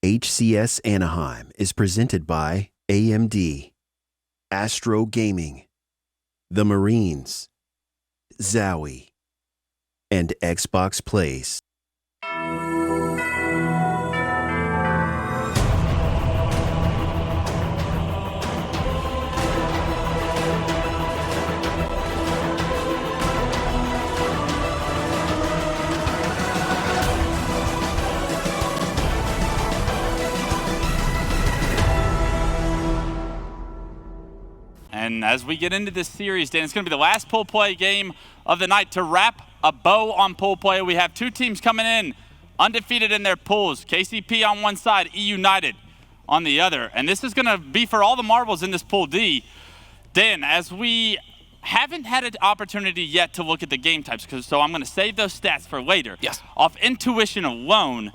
HCS Anaheim is presented by AMD, Astro Gaming, the Marines, Zowie, and Xbox Plays. And as we get into this series, Dan, it's going to be the last pool play game of the night to wrap a bow on pool play. We have two teams coming in undefeated in their pools. KCP on one side, eUnited on the other. And this is going to be for all the marbles in this Pool D. Dan, as we haven't had an opportunity yet to look at the game types, so I'm going to save those stats for later. Yes. Off intuition alone,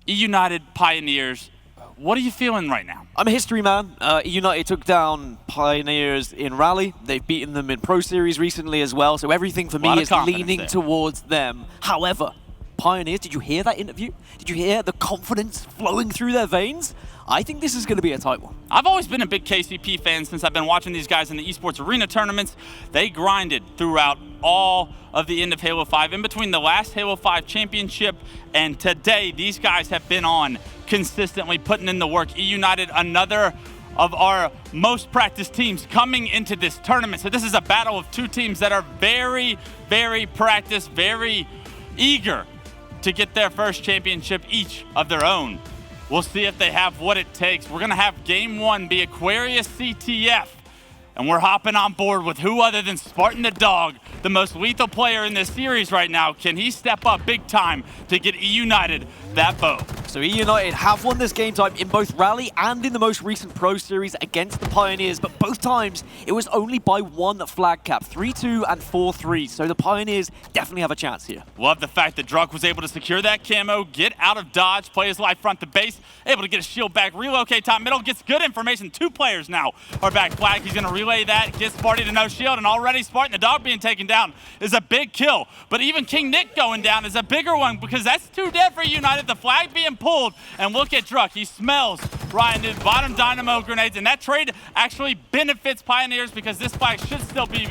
eUnited, Pioneers, what are you feeling right now? I'm a history man. eUnited took down Pioneers in Rally. They've beaten them in Pro Series recently as well, so everything for me is leaning towards them. However, Pioneers, did you hear that interview? Did you hear the confidence flowing through their veins? I think this is going to be a tight one. I've always been a big KCP fan since I've been watching these guys in the Esports Arena tournaments. They grinded throughout all of the end of Halo 5. In between the last Halo 5 championship and today, these guys have been on consistently putting in the work. eUnited, another of our most practiced teams coming into this tournament. So this is a battle of two teams that are very, very practiced, very eager to get their first championship each of their own. We'll see if they have what it takes. We're going to have game one be Aquarius CTF. And we're hopping on board with who other than Spartan the Dog, the most lethal player in this series right now. Can he step up big time to get eUnited that bow? So eUnited have won this game type in both Rally and in the most recent Pro Series against the Pioneers, but both times it was only by one flag cap, 3-2 and 4-3. So the Pioneers definitely have a chance here. Love the fact that Drunk was able to secure that camo, get out of dodge, play his life front to base, able to get his shield back, relocate top middle, gets good information. Two players now are back flag. He's going to relay that, gets Sparty to no shield, and already Spartan the Dog being taken down is a big kill. But even King Nick going down is a bigger one because that's two dead for United. The flag being pulled, and look at Druck. He smells Ryan did bottom dynamo grenades, and that trade actually benefits Pioneers because this flag should still be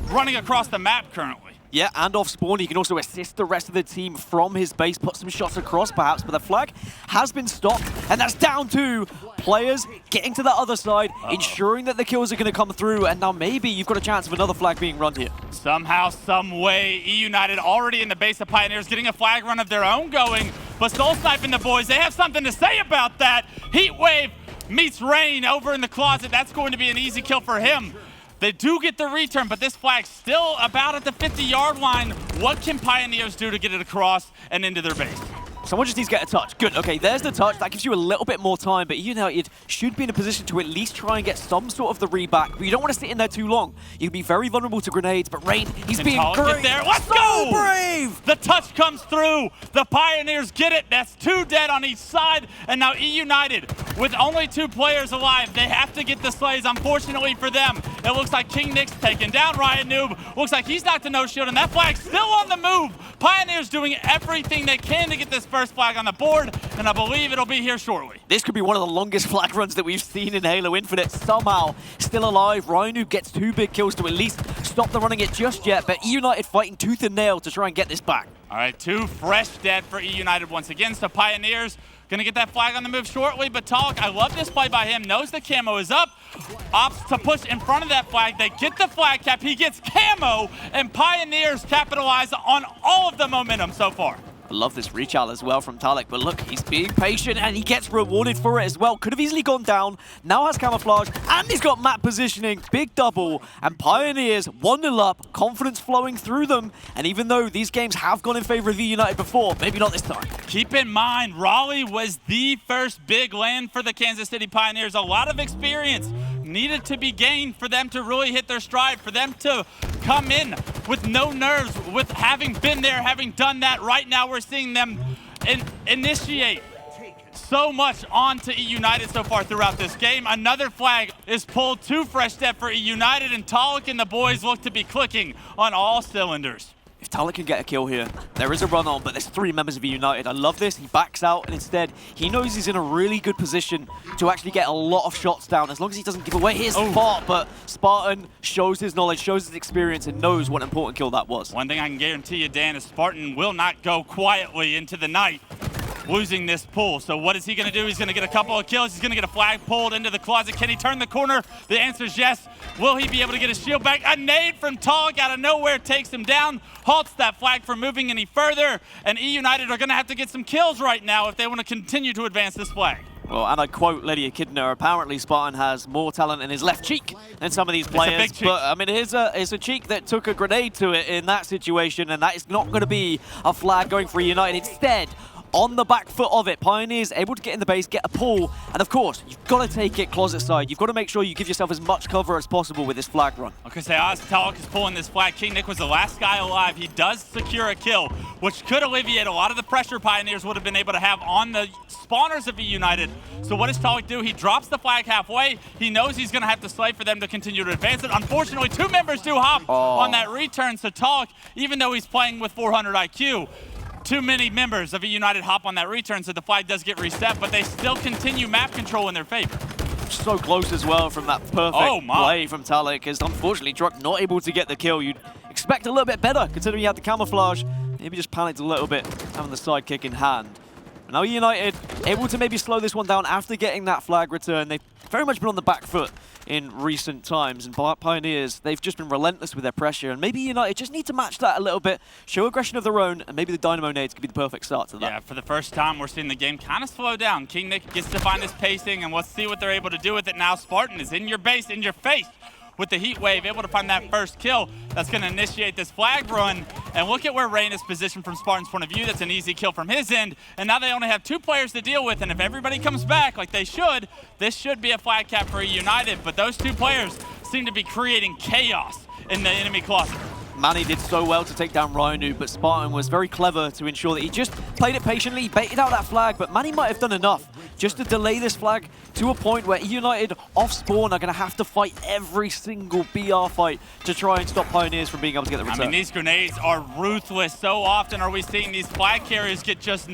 running across the map currently. Yeah, and off spawn, he can also assist the rest of the team from his base, put some shots across perhaps, but the flag has been stopped, and that's down to players getting to the other side, ensuring that the kills are going to come through, and now maybe you've got a chance of another flag being run here. Somehow, some way, eUnited already in the base of Pioneers getting a flag run of their own going, but Soul Sniping the boys, they have something to say about that. Heat Wave meets Rain over in the closet. That's going to be an easy kill for him. They do get the return, but this flag's still about at the 50-yard line. What can Pioneers do to get it across and into their base? Someone just needs to get a touch. Good, okay, there's the touch. That gives you a little bit more time, but eUnited should be in a position to at least try and get some sort of the read-back, but you don't want to sit in there too long. You can be very vulnerable to grenades, but Rain, he's being great. There. Let's so go! brave! The touch comes through. The Pioneers get it. That's two dead on each side, and now eUnited, with only two players alive, they have to get the slays, unfortunately for them. It looks like King Nick's taken down Riot Noob. Looks like he's knocked to no shield, and that flag's still on the move. Pioneers doing everything they can to get this first flag on the board, and I believe it'll be here shortly. This could be one of the longest flag runs that we've seen in Halo Infinite. Somehow, still alive, Rhino gets two big kills to at least stop the running it just yet, but eUnited fighting tooth and nail to try and get this back. All right, two fresh dead for eUnited once again, so Pioneers gonna get that flag on the move shortly, but Talik, I love this play by him, knows the camo is up, opts to push in front of that flag, they get the flag cap, he gets camo, and Pioneers capitalize on all of the momentum so far. I love this reach out as well from Talik, but look, he's being patient and he gets rewarded for it as well. Could have easily gone down, now has camouflage, and he's got map positioning, big double, and Pioneers 1-0 up, confidence flowing through them, and even though these games have gone in favor of eUnited before, maybe not this time. Keep in mind, Raleigh was the first big land for the Kansas City Pioneers. A lot of experience needed to be gained for them to really hit their stride, for them to come in with no nerves, with having been there, having done that. Right now we're seeing them initiate so much onto eUnited so far throughout this game. Another flag is pulled, two fresh dead for eUnited, and Talik and the boys look to be clicking on all cylinders. If Talek can get a kill here, there is a run on, but there's 3 members of eUnited. I love this. He backs out, and instead, he knows he's in a really good position to actually get a lot of shots down, as long as he doesn't give away his spot. But Spartan shows his knowledge, shows his experience, and knows what an important kill that was. One thing I can guarantee you, Dan, is Spartan will not go quietly into the night losing this pull. So what is he going to do? He's going to get a couple of kills. He's going to get a flag pulled into the closet. Can he turn the corner? The answer is yes. Will he be able to get his shield back? A nade from Talek out of nowhere takes him down, halts that flag from moving any further, and eUnited are going to have to get some kills right now if they want to continue to advance this flag. Well, and I quote Lydia Kidner, apparently Spartan has more talent in his left cheek than some of these players. But, I mean, it's a cheek that took a grenade to it in that situation, and that is not going to be a flag going for eUnited. Instead, on the back foot of it, Pioneers able to get in the base, get a pull, and of course, you've got to take it closet side. You've got to make sure you give yourself as much cover as possible with this flag run. Okay, so as Talek is pulling this flag, King Nick was the last guy alive. He does secure a kill, which could alleviate a lot of the pressure Pioneers would have been able to have on the spawners of eUnited. So what does Talek do? He drops the flag halfway. He knows he's going to have to slay for them to continue to advance it. Unfortunately, 2 members do hop on that return, so Talek, even though he's playing with 400 IQ, too many members of eUnited hop on that return, so the flag does get reset, but they still continue map control in their favor. So close as well from that perfect play from Talek, as unfortunately Druck not able to get the kill. You'd expect a little bit better, considering he had the camouflage. Maybe just panicked a little bit, having the sidekick in hand. But now eUnited able to maybe slow this one down after getting that flag return. They've very much been on the back foot in recent times, and Pioneers, they've just been relentless with their pressure, and maybe eUnited just need to match that a little bit, show aggression of their own, and maybe the Dynamo nades could be the perfect start to that. Yeah, for the first time, we're seeing the game kind of slow down. King Nick gets to find his pacing, and let's see what they're able to do with it now. Spartan is in your base, in your face, with the heat wave, able to find that first kill. That's going to initiate this flag run. And look at where Rain is positioned from Spartan's point of view. That's an easy kill from his end. And now they only have 2 players to deal with. And if everybody comes back like they should, this should be a flag cap for eUnited. But those 2 players seem to be creating chaos in the enemy closet. Manny did so well to take down Rhino, but Spartan was very clever to ensure that he just played it patiently, he baited out that flag, but Manny might have done enough just to delay this flag to a point where eUnited off spawn are going to have to fight every single BR fight to try and stop Pioneers from being able to get the return. I mean, these grenades are ruthless. So often are we seeing these flag carriers get just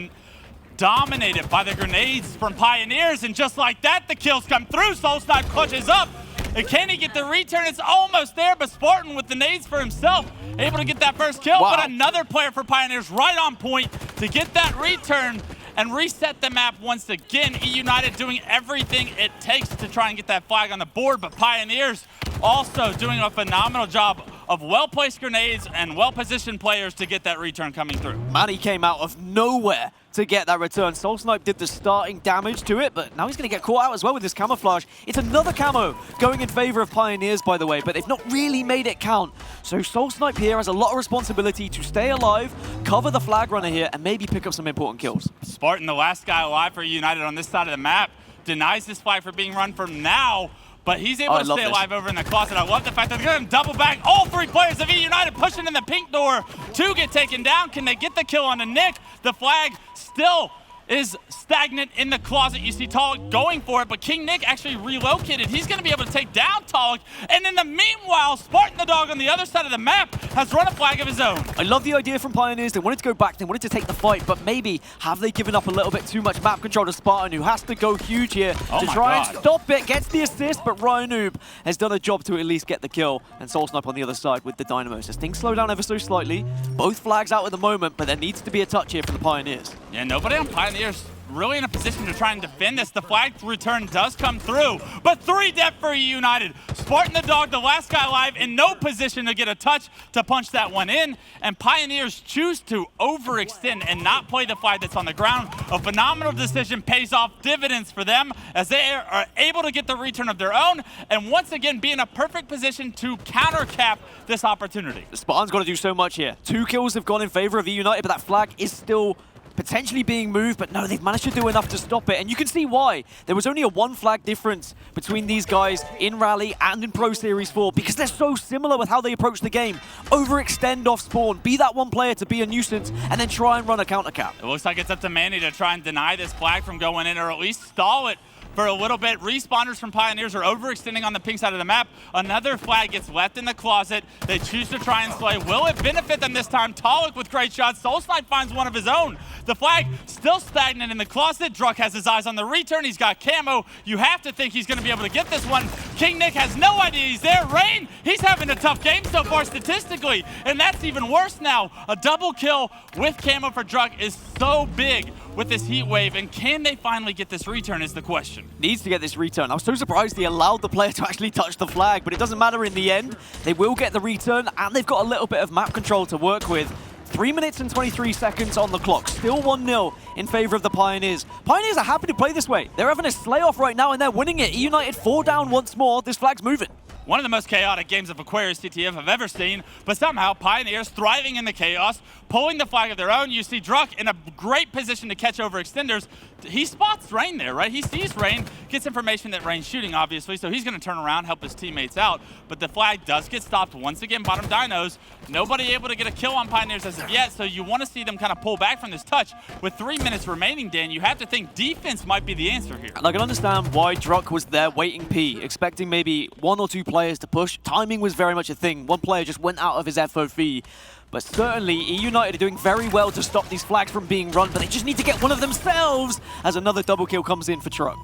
dominated by the grenades from Pioneers, and just like that, the kills come through. SoulSnipe clutches up. And can he get the return? It's almost there, but Spartan with the nades for himself, able to get that first kill. Wow. But another player for Pioneers right on point to get that return and reset the map once again. eUnited doing everything it takes to try and get that flag on the board, but Pioneers also doing a phenomenal job of well-placed grenades and well-positioned players to get that return coming through. Manny came out of nowhere to get that return. SoulSnipe did the starting damage to it, but now he's going to get caught out as well with this camouflage. It's another camo going in favor of Pioneers, by the way, but they've not really made it count. So SoulSnipe here has a lot of responsibility to stay alive, cover the flag runner here, and maybe pick up some important kills. Spartan, the last guy alive for eUnited on this side of the map, denies this flag for being run from now, but he's able to stay alive over in the closet. I love the fact that they're going to double back. All 3 players of eUnited pushing in the pink door. 2 get taken down. Can they get the kill on the Nick? The flag still is stagnant in the closet. You see Talek going for it, but King Nick actually relocated. He's going to be able to take down Talek. And in the meanwhile, Spartan the Dog on the other side of the map has run a flag of his own. I love the idea from Pioneers. They wanted to go back, they wanted to take the fight, but maybe have they given up a little bit too much map control to Spartan, who has to go huge here to try and stop it. Gets the assist, but Rhino has done a job to at least get the kill. And SoulSnipe on the other side with the Dynamos. As things slow down ever so slightly, both flags out at the moment, but there needs to be a touch here from the Pioneers. Yeah, nobody on Pioneers really in a position to try and defend this. The flag return does come through, but 3 death for eUnited. Spartan the Dog, the last guy alive, in no position to get a touch to punch that one in, and Pioneers choose to overextend and not play the flag that's on the ground. A phenomenal decision, pays off dividends for them as they are able to get the return of their own, and once again be in a perfect position to counter-cap this opportunity. Spartan's got to do so much here. 2 kills have gone in favor of eUnited, but that flag is still potentially being moved, but no, they've managed to do enough to stop it, and you can see why. There was only a 1 flag difference between these guys in Rally and in Pro Series 4, because they're so similar with how they approach the game. Overextend off spawn, be that one player to be a nuisance, and then try and run a counter cap. It looks like it's up to Manny to try and deny this flag from going in, or at least stall it for a little bit. Respawners from Pioneers are overextending on the pink side of the map. Another flag gets left in the closet. They choose to try and slay. Will it benefit them this time? Talik with great shots. Soulsnipe finds one of his own. The flag still stagnant in the closet. Druck has his eyes on the return. He's got camo. You have to think he's going to be able to get this one. King Nick has no idea he's there. Rain, he's having a tough game so far statistically, and that's even worse now. A double kill with camo for Druck is so big with this heat wave, and can they finally get this return is the question. Needs to get this return. I was so surprised he allowed the player to actually touch the flag, but it doesn't matter in the end. They will get the return, and they've got a little bit of map control to work with. 3 minutes and 23 seconds on the clock. Still 1-0 in favor of the Pioneers. Pioneers are happy to play this way. They're having a slay-off right now, and they're winning it. eUnited 4 down once more. This flag's moving. One of the most chaotic games of Aquarius CTF I've ever seen, but somehow Pioneers thriving in the chaos, pulling the flag of their own. You see Druck in a great position to catch overextenders. He spots Rain there, right? He sees Rain, gets information that Rain's shooting, obviously, so he's going to turn around, help his teammates out. But the flag does get stopped once again, bottom dinos. Nobody able to get a kill on Pioneers as of yet, so you want to see them kind of pull back from this touch. With 3 minutes remaining, Dan, you have to think defense might be the answer here. And I can understand why Druck was there waiting P, expecting maybe 1 or 2 players to push. Timing was very much a thing. One player just went out of his FOV. But certainly, eUnited are doing very well to stop these flags from being run, but they just need to get one of themselves as another double kill comes in for Druck.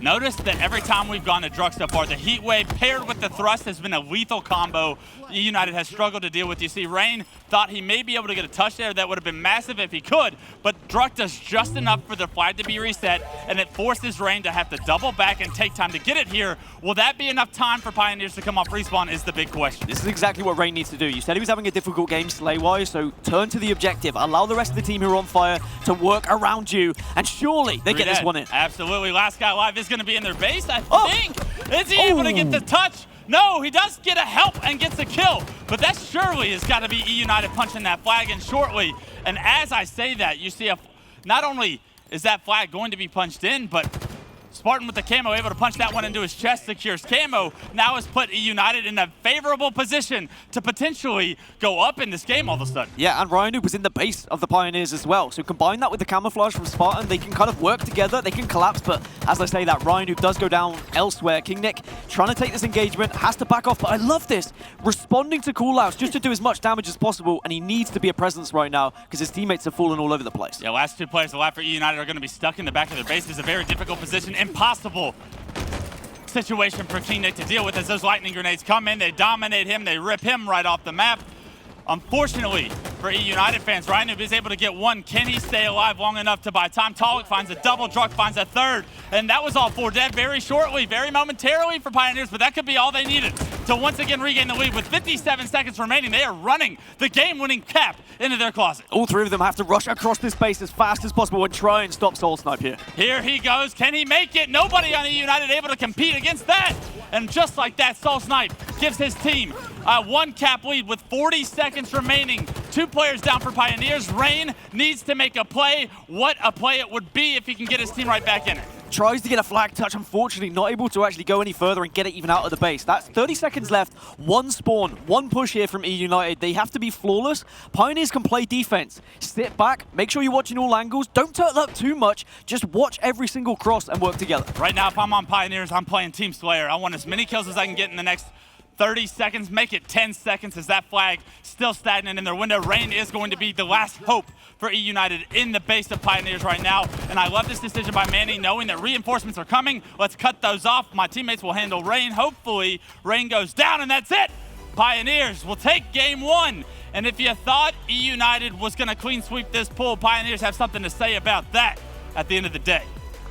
Notice that every time we've gone to Druck so far, the heat wave paired with the thrust has been a lethal combo eUnited has struggled to deal with. You see, Rain thought he may be able to get a touch there. That would have been massive if he could, but Druck does just enough for the flag to be reset, and it forces Rain to have to double back and take time to get it here. Will that be enough time for Pioneers to come off respawn is the big question. This is exactly what Rain needs to do. You said he was having a difficult game slay-wise, so turn to the objective. Allow the rest of the team who are on fire to work around you, and surely they get this one in. Absolutely. Last guy alive is going to be in their base, I think. Is he able to get the touch? No, he does get a help and gets a kill, but that surely has got to be eUnited punching that flag in shortly. And as I say that, you see not only is that flag going to be punched in, but Spartan with the camo able to punch that one into his chest, secures camo, now has put eUnited in a favorable position to potentially go up in this game all of a sudden. Yeah, and Ryan was in the base of the Pioneers as well. So combine that with the camouflage from Spartan, they can kind of work together, they can collapse, but as I say that, Ryan does go down elsewhere. King Nick trying to take this engagement, has to back off, but I love this. Responding to callouts just to do as much damage as possible, and he needs to be a presence right now because his teammates have fallen all over the place. Yeah, last 2 players alive for eUnited are going to be stuck in the back of their base. It's a very difficult position. Impossible situation for King Nick to deal with as those lightning grenades come in. They dominate him. They rip him right off the map. Unfortunately for eUnited fans, Ryan is able to get one. Can he stay alive long enough to buy time? Talik finds a double, Druck finds a third, and that was all 4 dead very shortly, very momentarily for Pioneers, but that could be all they needed to once again regain the lead. With 57 seconds remaining, they are running the game-winning cap into their closet. All 3 of them have to rush across this base as fast as possible and try and stop Soulsnipe here. Here he goes. Can he make it? Nobody on eUnited able to compete against that. And just like that, Soulsnipe gives his team a 1 cap lead with 40 seconds remaining. 2 players down for Pioneers. Rain needs to make a play. What a play it would be if he can get his team right back in it. Tries to get a flag touch, unfortunately not able to actually go any further and get it even out of the base. That's 30 seconds left, 1 spawn, 1 push here from eUnited. They have to be flawless. Pioneers can play defense. Sit back, make sure you're watching all angles. Don't turtle up too much. Just watch every single cross and work together. Right now, if I'm on Pioneers, I'm playing Team Slayer. I want as many kills as I can get in the next 30 seconds, make it 10 seconds as that flag still stagnant in their window. Rain is going to be the last hope for eUnited in the base of Pioneers right now. And I love this decision by Manny, knowing that reinforcements are coming. Let's cut those off. My teammates will handle Rain. Hopefully, Rain goes down, and that's it. Pioneers will take game 1. And if you thought eUnited was going to clean sweep this pool, Pioneers have something to say about that at the end of the day.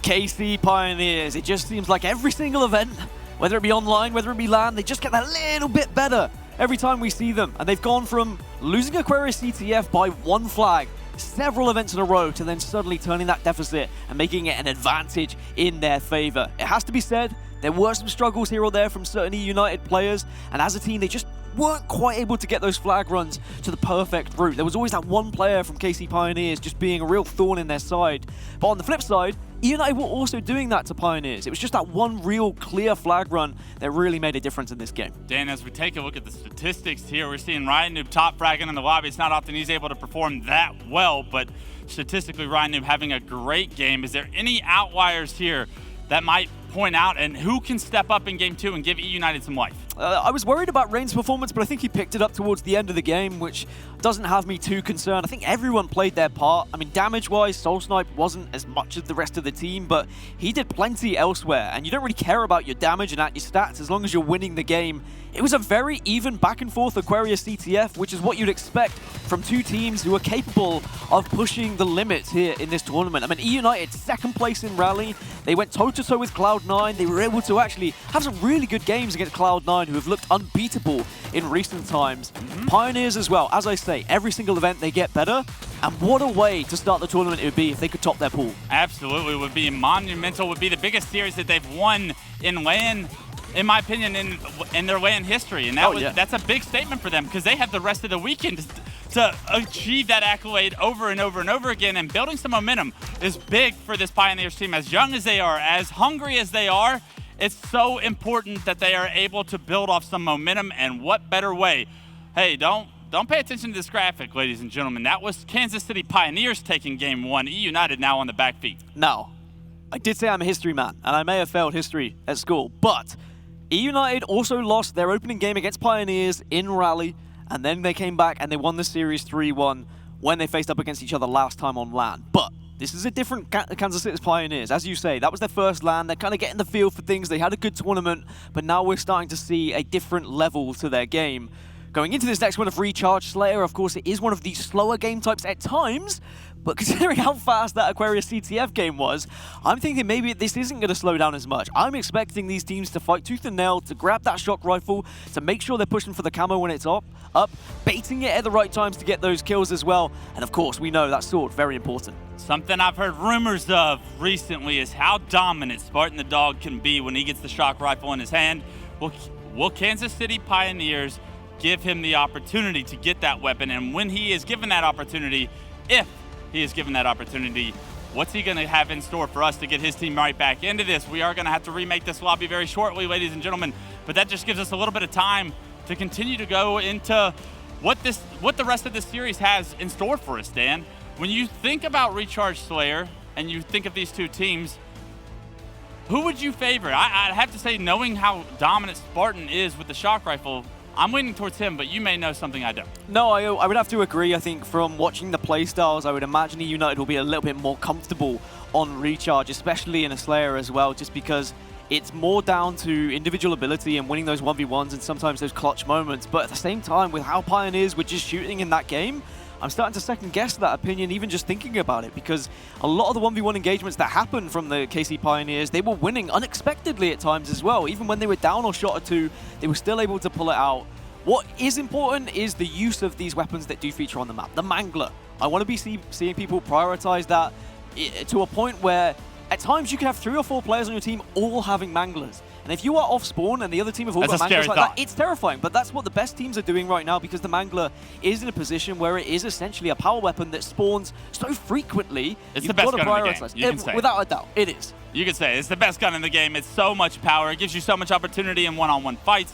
KC Pioneers, it just seems like every single event, whether it be online, whether it be LAN, they just get that little bit better every time we see them. And they've gone from losing Aquarius CTF by 1 flag several events in a row to then suddenly turning that deficit and making it an advantage in their favor. It has to be said, there were some struggles here or there from certain eUnited players, and as a team, they just weren't quite able to get those flag runs to the perfect route. There was always that one player from KC Pioneers just being a real thorn in their side. But on the flip side, eUnited were also doing that to Pioneers. It was just that one real clear flag run that really made a difference in this game. Dan, as we take a look at the statistics here, we're seeing Ryan Noob top fragging in the lobby. It's not often he's able to perform that well, but statistically, Ryan Noob having a great game. Is there any outliers here that might point out, and who can step up in Game 2 and give eUnited some life? I was worried about Rain's performance, but I think he picked it up towards the end of the game, which doesn't have me too concerned. I think everyone played their part. I mean, damage-wise, Soul Snipe wasn't as much as the rest of the team, but he did plenty elsewhere, and you don't really care about your damage and at your stats as long as you're winning the game. It was a very even back-and-forth Aquarius CTF, which is what you'd expect from two teams who are capable of pushing the limits here in this tournament. I mean, eUnited, second place in Rally. They went toe-to-toe with Cloud9. They were able to actually have some really good games against Cloud9, who have looked unbeatable in recent times. Pioneers as well. As I say, every single event they get better. And what a way to start the tournament it would be if they could top their pool. Absolutely. It would be monumental. Would be the biggest series that they've won in LAN, in my opinion, in their LAN history. And that's a big statement for them, because they have the rest of the weekend to achieve that accolade over and over and over again. And building some momentum is big for this Pioneers team. As young as they are, as hungry as they are, it's so important that they are able to build off some momentum, and what better way? Hey, don't pay attention to this graphic, ladies and gentlemen. That was Kansas City Pioneers taking Game 1. eUnited now on the back feet. Now, I did say I'm a history man, and I may have failed history at school, but eUnited also lost their opening game against Pioneers in Rally, and then they came back and they won the series 3-1 when they faced up against each other last time on LAN. But this is a different Kansas City's Pioneers. As you say, that was their first LAN. They're kind of getting the feel for things. They had a good tournament, but now we're starting to see a different level to their game. Going into this next one of Recharge Slayer, of course, it is one of these slower game types at times, but considering how fast that Aquarius CTF game was, I'm thinking maybe this isn't going to slow down as much. I'm expecting these teams to fight tooth and nail, to grab that shock rifle, to make sure they're pushing for the camo when it's up, baiting it at the right times to get those kills as well. And of course, we know that sword, very important. Something I've heard rumors of recently is how dominant Spartan the Dog can be when he gets the shock rifle in his hand. Will Kansas City Pioneers give him the opportunity to get that weapon? And when he is given that opportunity, if he is given that opportunity, what's he going to have in store for us to get his team right back into this? We are going to have to remake this lobby very shortly, ladies and gentlemen, but that just gives us a little bit of time to continue to go into what the rest of this series has in store for us, Dan. When you think about Recharge Slayer and you think of these two teams, who would you favor? I'd have to say, knowing how dominant Spartan is with the shock rifle, I'm leaning towards him, but you may know something I don't. No, I would have to agree. I think from watching the playstyles, I would imagine eUnited will be a little bit more comfortable on Recharge, especially in a Slayer as well, just because it's more down to individual ability and winning those 1v1s and sometimes those clutch moments. But at the same time, with how Pioneers were just shooting in that game, I'm starting to second guess that opinion even just thinking about it, because a lot of the 1v1 engagements that happened from the KC Pioneers, they were winning unexpectedly at times as well. Even when they were down or shot or two, they were still able to pull it out. What is important is the use of these weapons that do feature on the map. The Mangler. I want to be seeing people prioritize that to a point where at times you can have 3 or 4 players on your team all having Manglers. And if you are off spawn and the other team have all got Manglers like that, it's terrifying. But that's what the best teams are doing right now, because the Mangler is in a position where it is essentially a power weapon that spawns so frequently. It's the best gun in the game, you can say. Without a doubt, it is. You can say it's the best gun in the game. It's so much power. It gives you so much opportunity in one-on-one fights.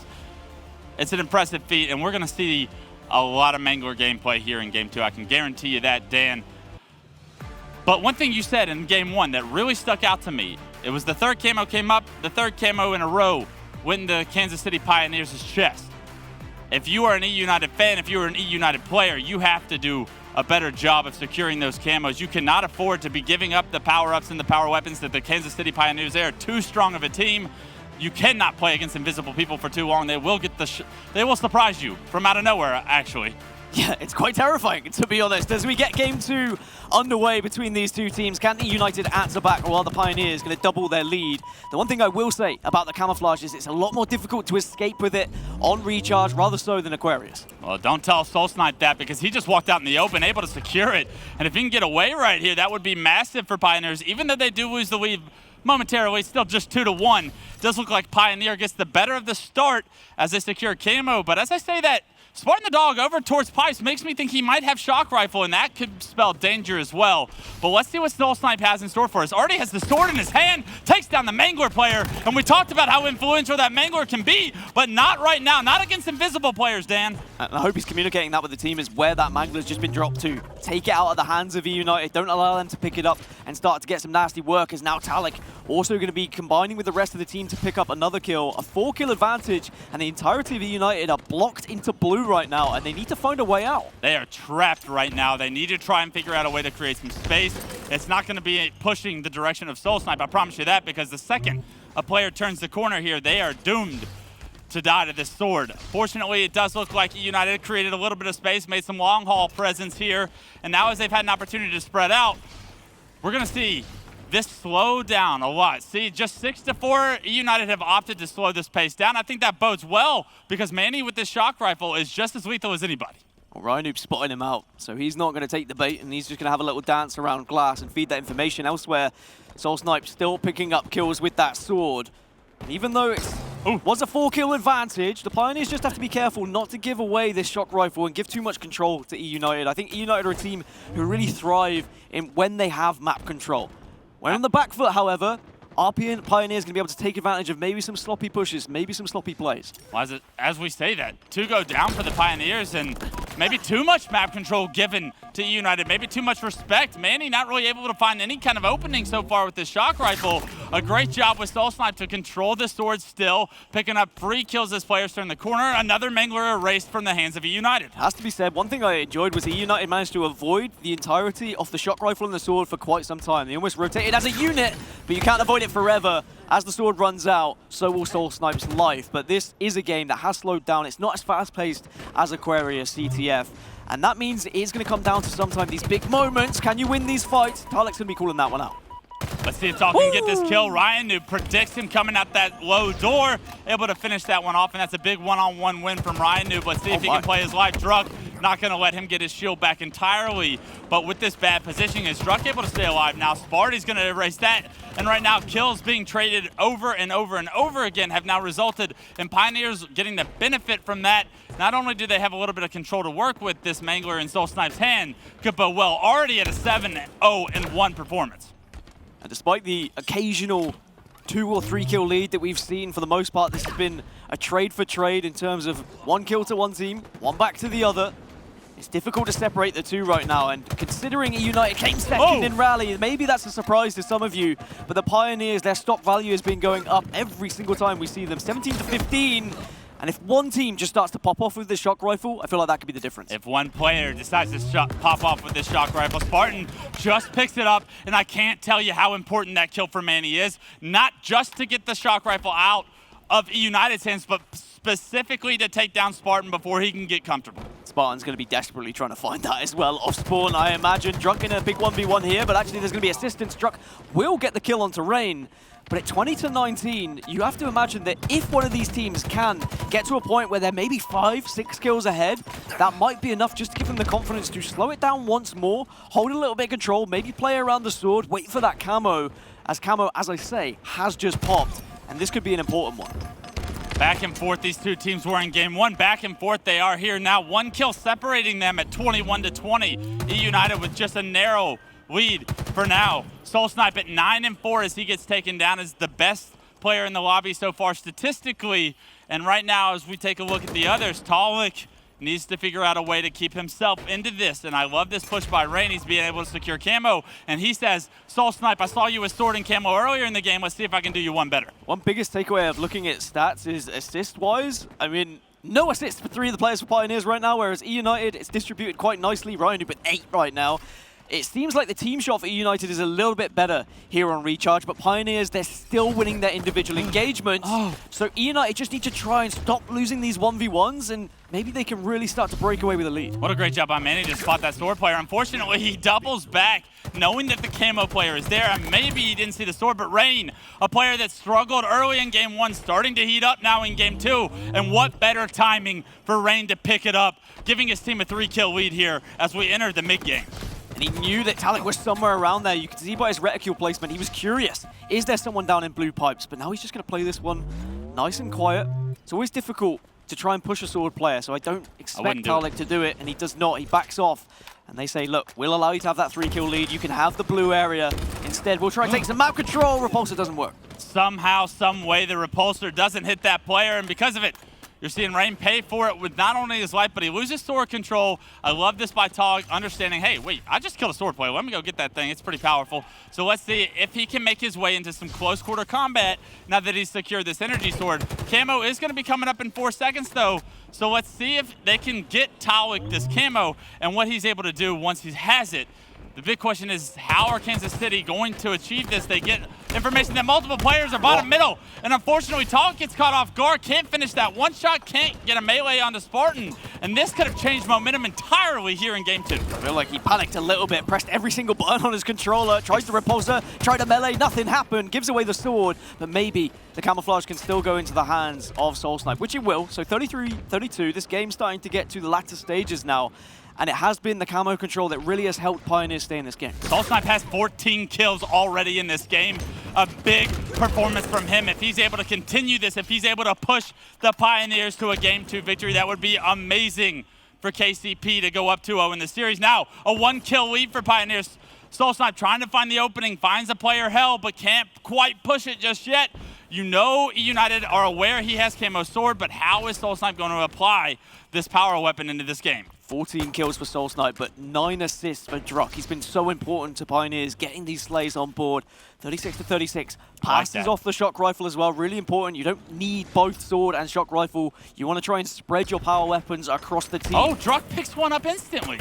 It's an impressive feat, and we're going to see a lot of Mangler gameplay here in Game 2. I can guarantee you that, Dan. But one thing you said in Game 1 that really stuck out to me, it was the third camo came up, the third camo in a row went into Kansas City Pioneers' chest. If you are an eUnited fan, if you are an eUnited player, you have to do a better job of securing those camos. You cannot afford to be giving up the power-ups and the power weapons that the Kansas City Pioneers, they are too strong of a team. You cannot play against invisible people for too long. They will get they will surprise you from out of nowhere, actually. Yeah, it's quite terrifying, to be honest. As we get Game 2 underway between these two teams, can eUnited answer back, or are the Pioneers going to double their lead? The one thing I will say about the camouflage is it's a lot more difficult to escape with it on Recharge, rather so than Aquarius. Well, don't tell Soul Snipe that, because he just walked out in the open, able to secure it. And if he can get away right here, that would be massive for Pioneers. Even though they do lose the lead momentarily, still just 2-1. Does look like Pioneer gets the better of the start as they secure camo. But as I say that, Spartan the Dog over towards Pipes makes me think he might have Shock Rifle, and that could spell danger as well. But let's see what Soul Snipe has in store for us. Already has the sword in his hand, takes down the Mangler player, and we talked about how influential that Mangler can be, but not right now, not against invisible players, Dan. And I hope he's communicating that with the team is where that Mangler's just been dropped to. Take it out of the hands of eUnited, don't allow them to pick it up and start to get some nasty work, as now Talik also going to be combining with the rest of the team to pick up another kill, a 4-kill advantage, and the entirety of eUnited are blocked into blue right now, and they need to find a way out. They are trapped right now. They need to try and figure out a way to create some space. It's not going to be pushing the direction of Soul Snipe, I promise you that, because the second a player turns the corner here, they are doomed to die to this sword. Fortunately, it does look like eUnited created a little bit of space, made some long haul presence here, and now as they've had an opportunity to spread out, we're going to see this slow down a lot. See, just 6-4, eUnited have opted to slow this pace down. I think that bodes well because Manny with this Shock Rifle is just as lethal as anybody. Well, Ryan spotting him out, so he's not going to take the bait, and he's just going to have a little dance around glass and feed that information elsewhere. Soul Snipe still picking up kills with that sword. And even though it was a 4-kill advantage, the Pioneers just have to be careful not to give away this Shock Rifle and give too much control to eUnited. I think eUnited are a team who really thrive in when they have map control. When on the back foot, however, RP and Pioneers going to be able to take advantage of maybe some sloppy pushes, maybe some sloppy plays. Well, as we say that, 2 go down for the Pioneers, and maybe too much map control given to eUnited, maybe too much respect. Manny not really able to find any kind of opening so far with this Shock Rifle. A great job with Soul Snipe to control the sword still, picking up 3 kills as players turn the corner. Another Mangler erased from the hands of eUnited. Has to be said, one thing I enjoyed was eUnited managed to avoid the entirety of the Shock Rifle and the sword for quite some time. They almost rotated as a unit, but you can't avoid it forever. As the sword runs out, so will Soul Snipe's life. But this is a game that has slowed down. It's not as fast-paced as Aquarius CTF. And that means it is going to come down to sometimes these big moments. Can you win these fights? Talik's going to be calling that one out. Let's see if Tal can get this kill. Ryan, who predicts him coming out that low door, able to finish that one off, and that's a big one-on-one win from Ryan Noob. Let's see if he can play his life. Druk not going to let him get his shield back entirely, but with this bad positioning, is Druk able to stay alive now? Sparty's going to erase that, and right now kills being traded over and over and over again have now resulted in Pioneers getting the benefit from that. Not only do they have a little bit of control to work with this Mangler in Soul Snipe's hand, could bode well, already at a 7-0-1 performance. And despite the occasional 2 or 3 kill lead that we've seen, for the most part, this has been a trade for trade in terms of 1 kill to one team, 1 back to the other. It's difficult to separate the two right now, and considering eUnited came second in Rally, maybe that's a surprise to some of you, but the Pioneers, their stock value has been going up every single time we see them, 17-15. And if one team just starts to pop off with this Shock Rifle, I feel like that could be the difference. If one player decides to pop off with this Shock Rifle, Spartan just picks it up, and I can't tell you how important that kill for Manny is. Not just to get the Shock Rifle out of eUnited's hands, but specifically to take down Spartan before he can get comfortable. Spartan's going to be desperately trying to find that as well. Off spawn, I imagine. Druk in a big 1v1 here, but actually there's going to be assistance. Druk will get the kill onto Rain. But at 20-19, you have to imagine that if one of these teams can get to a point where they're maybe 5-6 kills ahead, that might be enough just to give them the confidence to slow it down once more, hold a little bit of control, maybe play around the sword, wait for that camo, as I say, has just popped. And this could be an important one. Back and forth, these two teams were in game 1. Back and forth they are here now. 1 kill separating them at 21-20. eUnited with just a narrow lead for now. Soul Snipe at 9-4 as he gets taken down as the best player in the lobby so far statistically. And right now, as we take a look at the others, Talik needs to figure out a way to keep himself into this. And I love this push by Rain. He's being able to secure camo. And he says, Soul Snipe, I saw you with sword and camo earlier in the game. Let's see if I can do you one better. One biggest takeaway of looking at stats is assist-wise. I mean, no assists for 3 of the players for Pioneers right now, whereas eUnited, it's distributed quite nicely. Ryan with 8 right now. It seems like the team shot for eUnited is a little bit better here on Recharge, but Pioneers, they're still winning their individual engagements. So eUnited just need to try and stop losing these 1v1s, and maybe they can really start to break away with a lead. What a great job by Manny to spot that sword player. Unfortunately, he doubles back, knowing that the camo player is there, and maybe he didn't see the sword, but Rain, a player that struggled early in game 1, starting to heat up now in game 2, and what better timing for Rain to pick it up, giving his team a 3-kill lead here as we enter the mid-game. And he knew that Talik was somewhere around there. You could see by his reticule placement, he was curious. Is there someone down in blue pipes? But now he's just going to play this one nice and quiet. It's always difficult to try and push a sword player, so I don't expect do Talik to do it, and he does not. He backs off, and they say, look, we'll allow you to have that 3-kill lead. You can have the blue area. Instead, we'll try and take some map control. Repulsor doesn't work. Somehow, some way, the repulsor doesn't hit that player, and because of it, you're seeing Rain pay for it with not only his life, but he loses sword control. I love this by Talik, understanding, hey, wait, I just killed a sword player. Let me go get that thing. It's pretty powerful. So let's see if he can make his way into some close quarter combat now that he's secured this energy sword. Camo is going to be coming up in 4 seconds, though. So let's see if they can get Talik this camo and what he's able to do once he has it. The big question is, how are Kansas City going to achieve this? They get information that multiple players are bottom middle, and unfortunately, Talik gets caught off guard, can't finish that one shot, can't get a melee onto Spartan, and this could have changed momentum entirely here in game 2. I feel like he panicked a little bit, pressed every single button on his controller, tries the repulsor, tried a melee, nothing happened, gives away the sword, but maybe the camouflage can still go into the hands of Soul Snipe, which it will. So 33-32, this game's starting to get to the latter stages now. And it has been the camo control that really has helped Pioneers stay in this game. Soul Snipe has 14 kills already in this game. A big performance from him. If he's able to continue this, if he's able to push the Pioneers to a Game 2 victory, that would be amazing for KCP to go up 2-0 in the series. Now, a 1-kill lead for Pioneers. Soul Snipe trying to find the opening, finds a player hell, but can't quite push it just yet. You know eUnited are aware he has camo sword, but how is Soul Snipe going to apply this power weapon into this game? 14 kills for Soul Snipe, but 9 assists for Druck. He's been so important to Pioneers, getting these slays on board. 36-36. Passes off the shock rifle as well, really important. You don't need both sword and shock rifle. You want to try and spread your power weapons across the team. Oh, Druck picks one up instantly.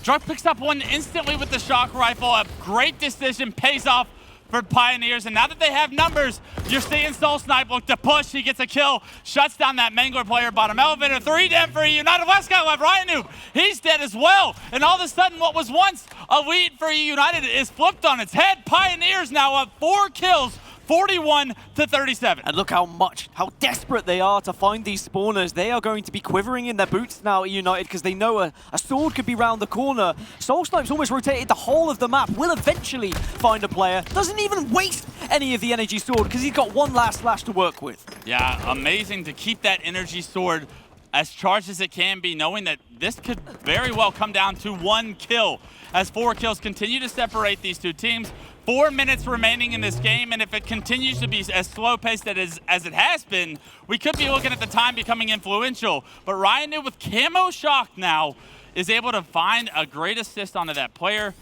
Druck picks up one instantly with the shock rifle. A great decision, pays off for Pioneers, and now that they have numbers, you're seeing Soul Snipe look to push. He gets a kill, shuts down that Mangler player, bottom elevator. 3 dead for eUnited. Last guy left, Ryan Noob. He's dead as well, and all of a sudden, what was once a lead for eUnited is flipped on its head. Pioneers now have 4 kills, 41-37. And look how desperate they are to find these spawners. They are going to be quivering in their boots now, eUnited, because they know a sword could be round the corner. Soul Snipe's almost rotated the whole of the map, will eventually find a player. Doesn't even waste any of the energy sword because he's got one last slash to work with. Yeah, amazing to keep that energy sword as charged as it can be, knowing that this could very well come down to 1 kill as 4 kills continue to separate these two teams. 4 minutes remaining in this game, and if it continues to be as slow-paced as it has been, we could be looking at the time becoming influential. But Ryan Noob with camo shock now is able to find a great assist onto that player.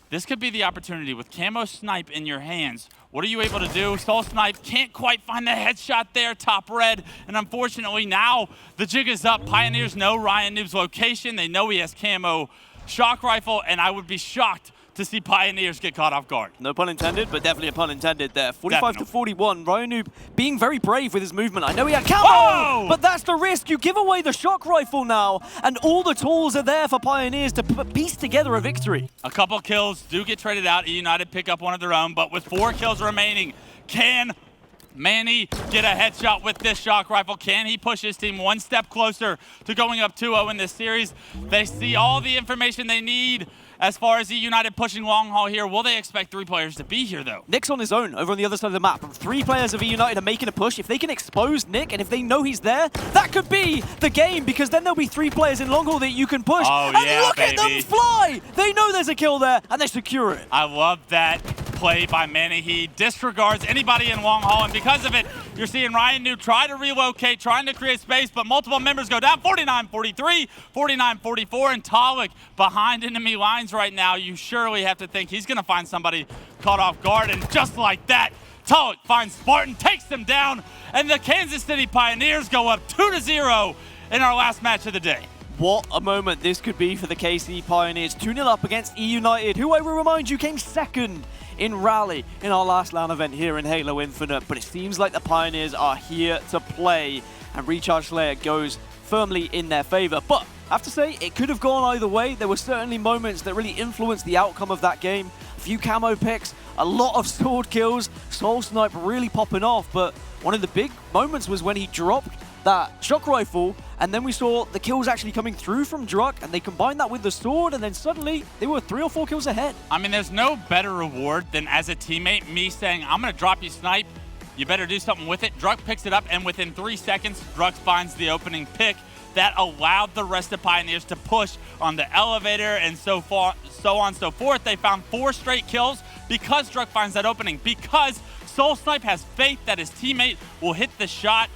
This could be the opportunity with camo snipe in your hands. What are you able to do? Soul Snipe can't quite find the headshot there, top red, and unfortunately now the jig is up. Pioneers know Ryan Noob's location. They know he has camo shock rifle, and I would be shocked to see Pioneers get caught off guard. No pun intended, but definitely a pun intended there. 45-41, Ryan Noob being very brave with his movement. I know he had camo, but that's the risk. You give away the shock rifle now, and all the tools are there for Pioneers to piece together a victory. A couple kills do get traded out. eUnited pick up one of their own, but with 4 kills remaining, can Manny get a headshot with this shock rifle? Can he push his team one step closer to going up 2-0 in this series? They see all the information they need as far as eUnited pushing long haul here. Will they expect 3 players to be here, though? Nick's on his own over on the other side of the map. 3 players of eUnited are making a push. If they can expose Nick, and if they know he's there, that could be the game, because then there'll be 3 players in long haul that you can push. Oh, and yeah, look at them fly! They know there's a kill there, and they secure it. I love that play by Manny. He disregards anybody in long haul, and because of it, you're seeing Ryan Noob try to relocate, trying to create space, but multiple members go down. 49-43, 49-44, and Talik behind enemy lines right now. You surely have to think he's going to find somebody caught off guard, and just like that, Talik finds Spartan, takes them down, and the Kansas City Pioneers go up 2-0 in our last match of the day. What a moment this could be for the KC Pioneers. 2-0 up against eUnited, who I will remind you came second in Rally in our last LAN event here in Halo Infinite. But it seems like the Pioneers are here to play, and Recharge Slayer goes firmly in their favor. But I have to say, it could have gone either way. There were certainly moments that really influenced the outcome of that game. A few camo picks, a lot of sword kills, Soul Snipe really popping off. But one of the big moments was when he dropped that shock rifle, and then we saw the kills actually coming through from Druck, and they combined that with the sword, and then suddenly they were 3 or 4 kills ahead. I mean, there's no better reward than, as a teammate, me saying, I'm going to drop you snipe. you better do something with it. Druk picks it up, and within 3 seconds, Druk finds the opening pick. That allowed the rest of Pioneers to push on the elevator and so on and so forth. They found 4 straight kills because Druk finds that opening, because SoulSnipe has faith that his teammate will hit the shot.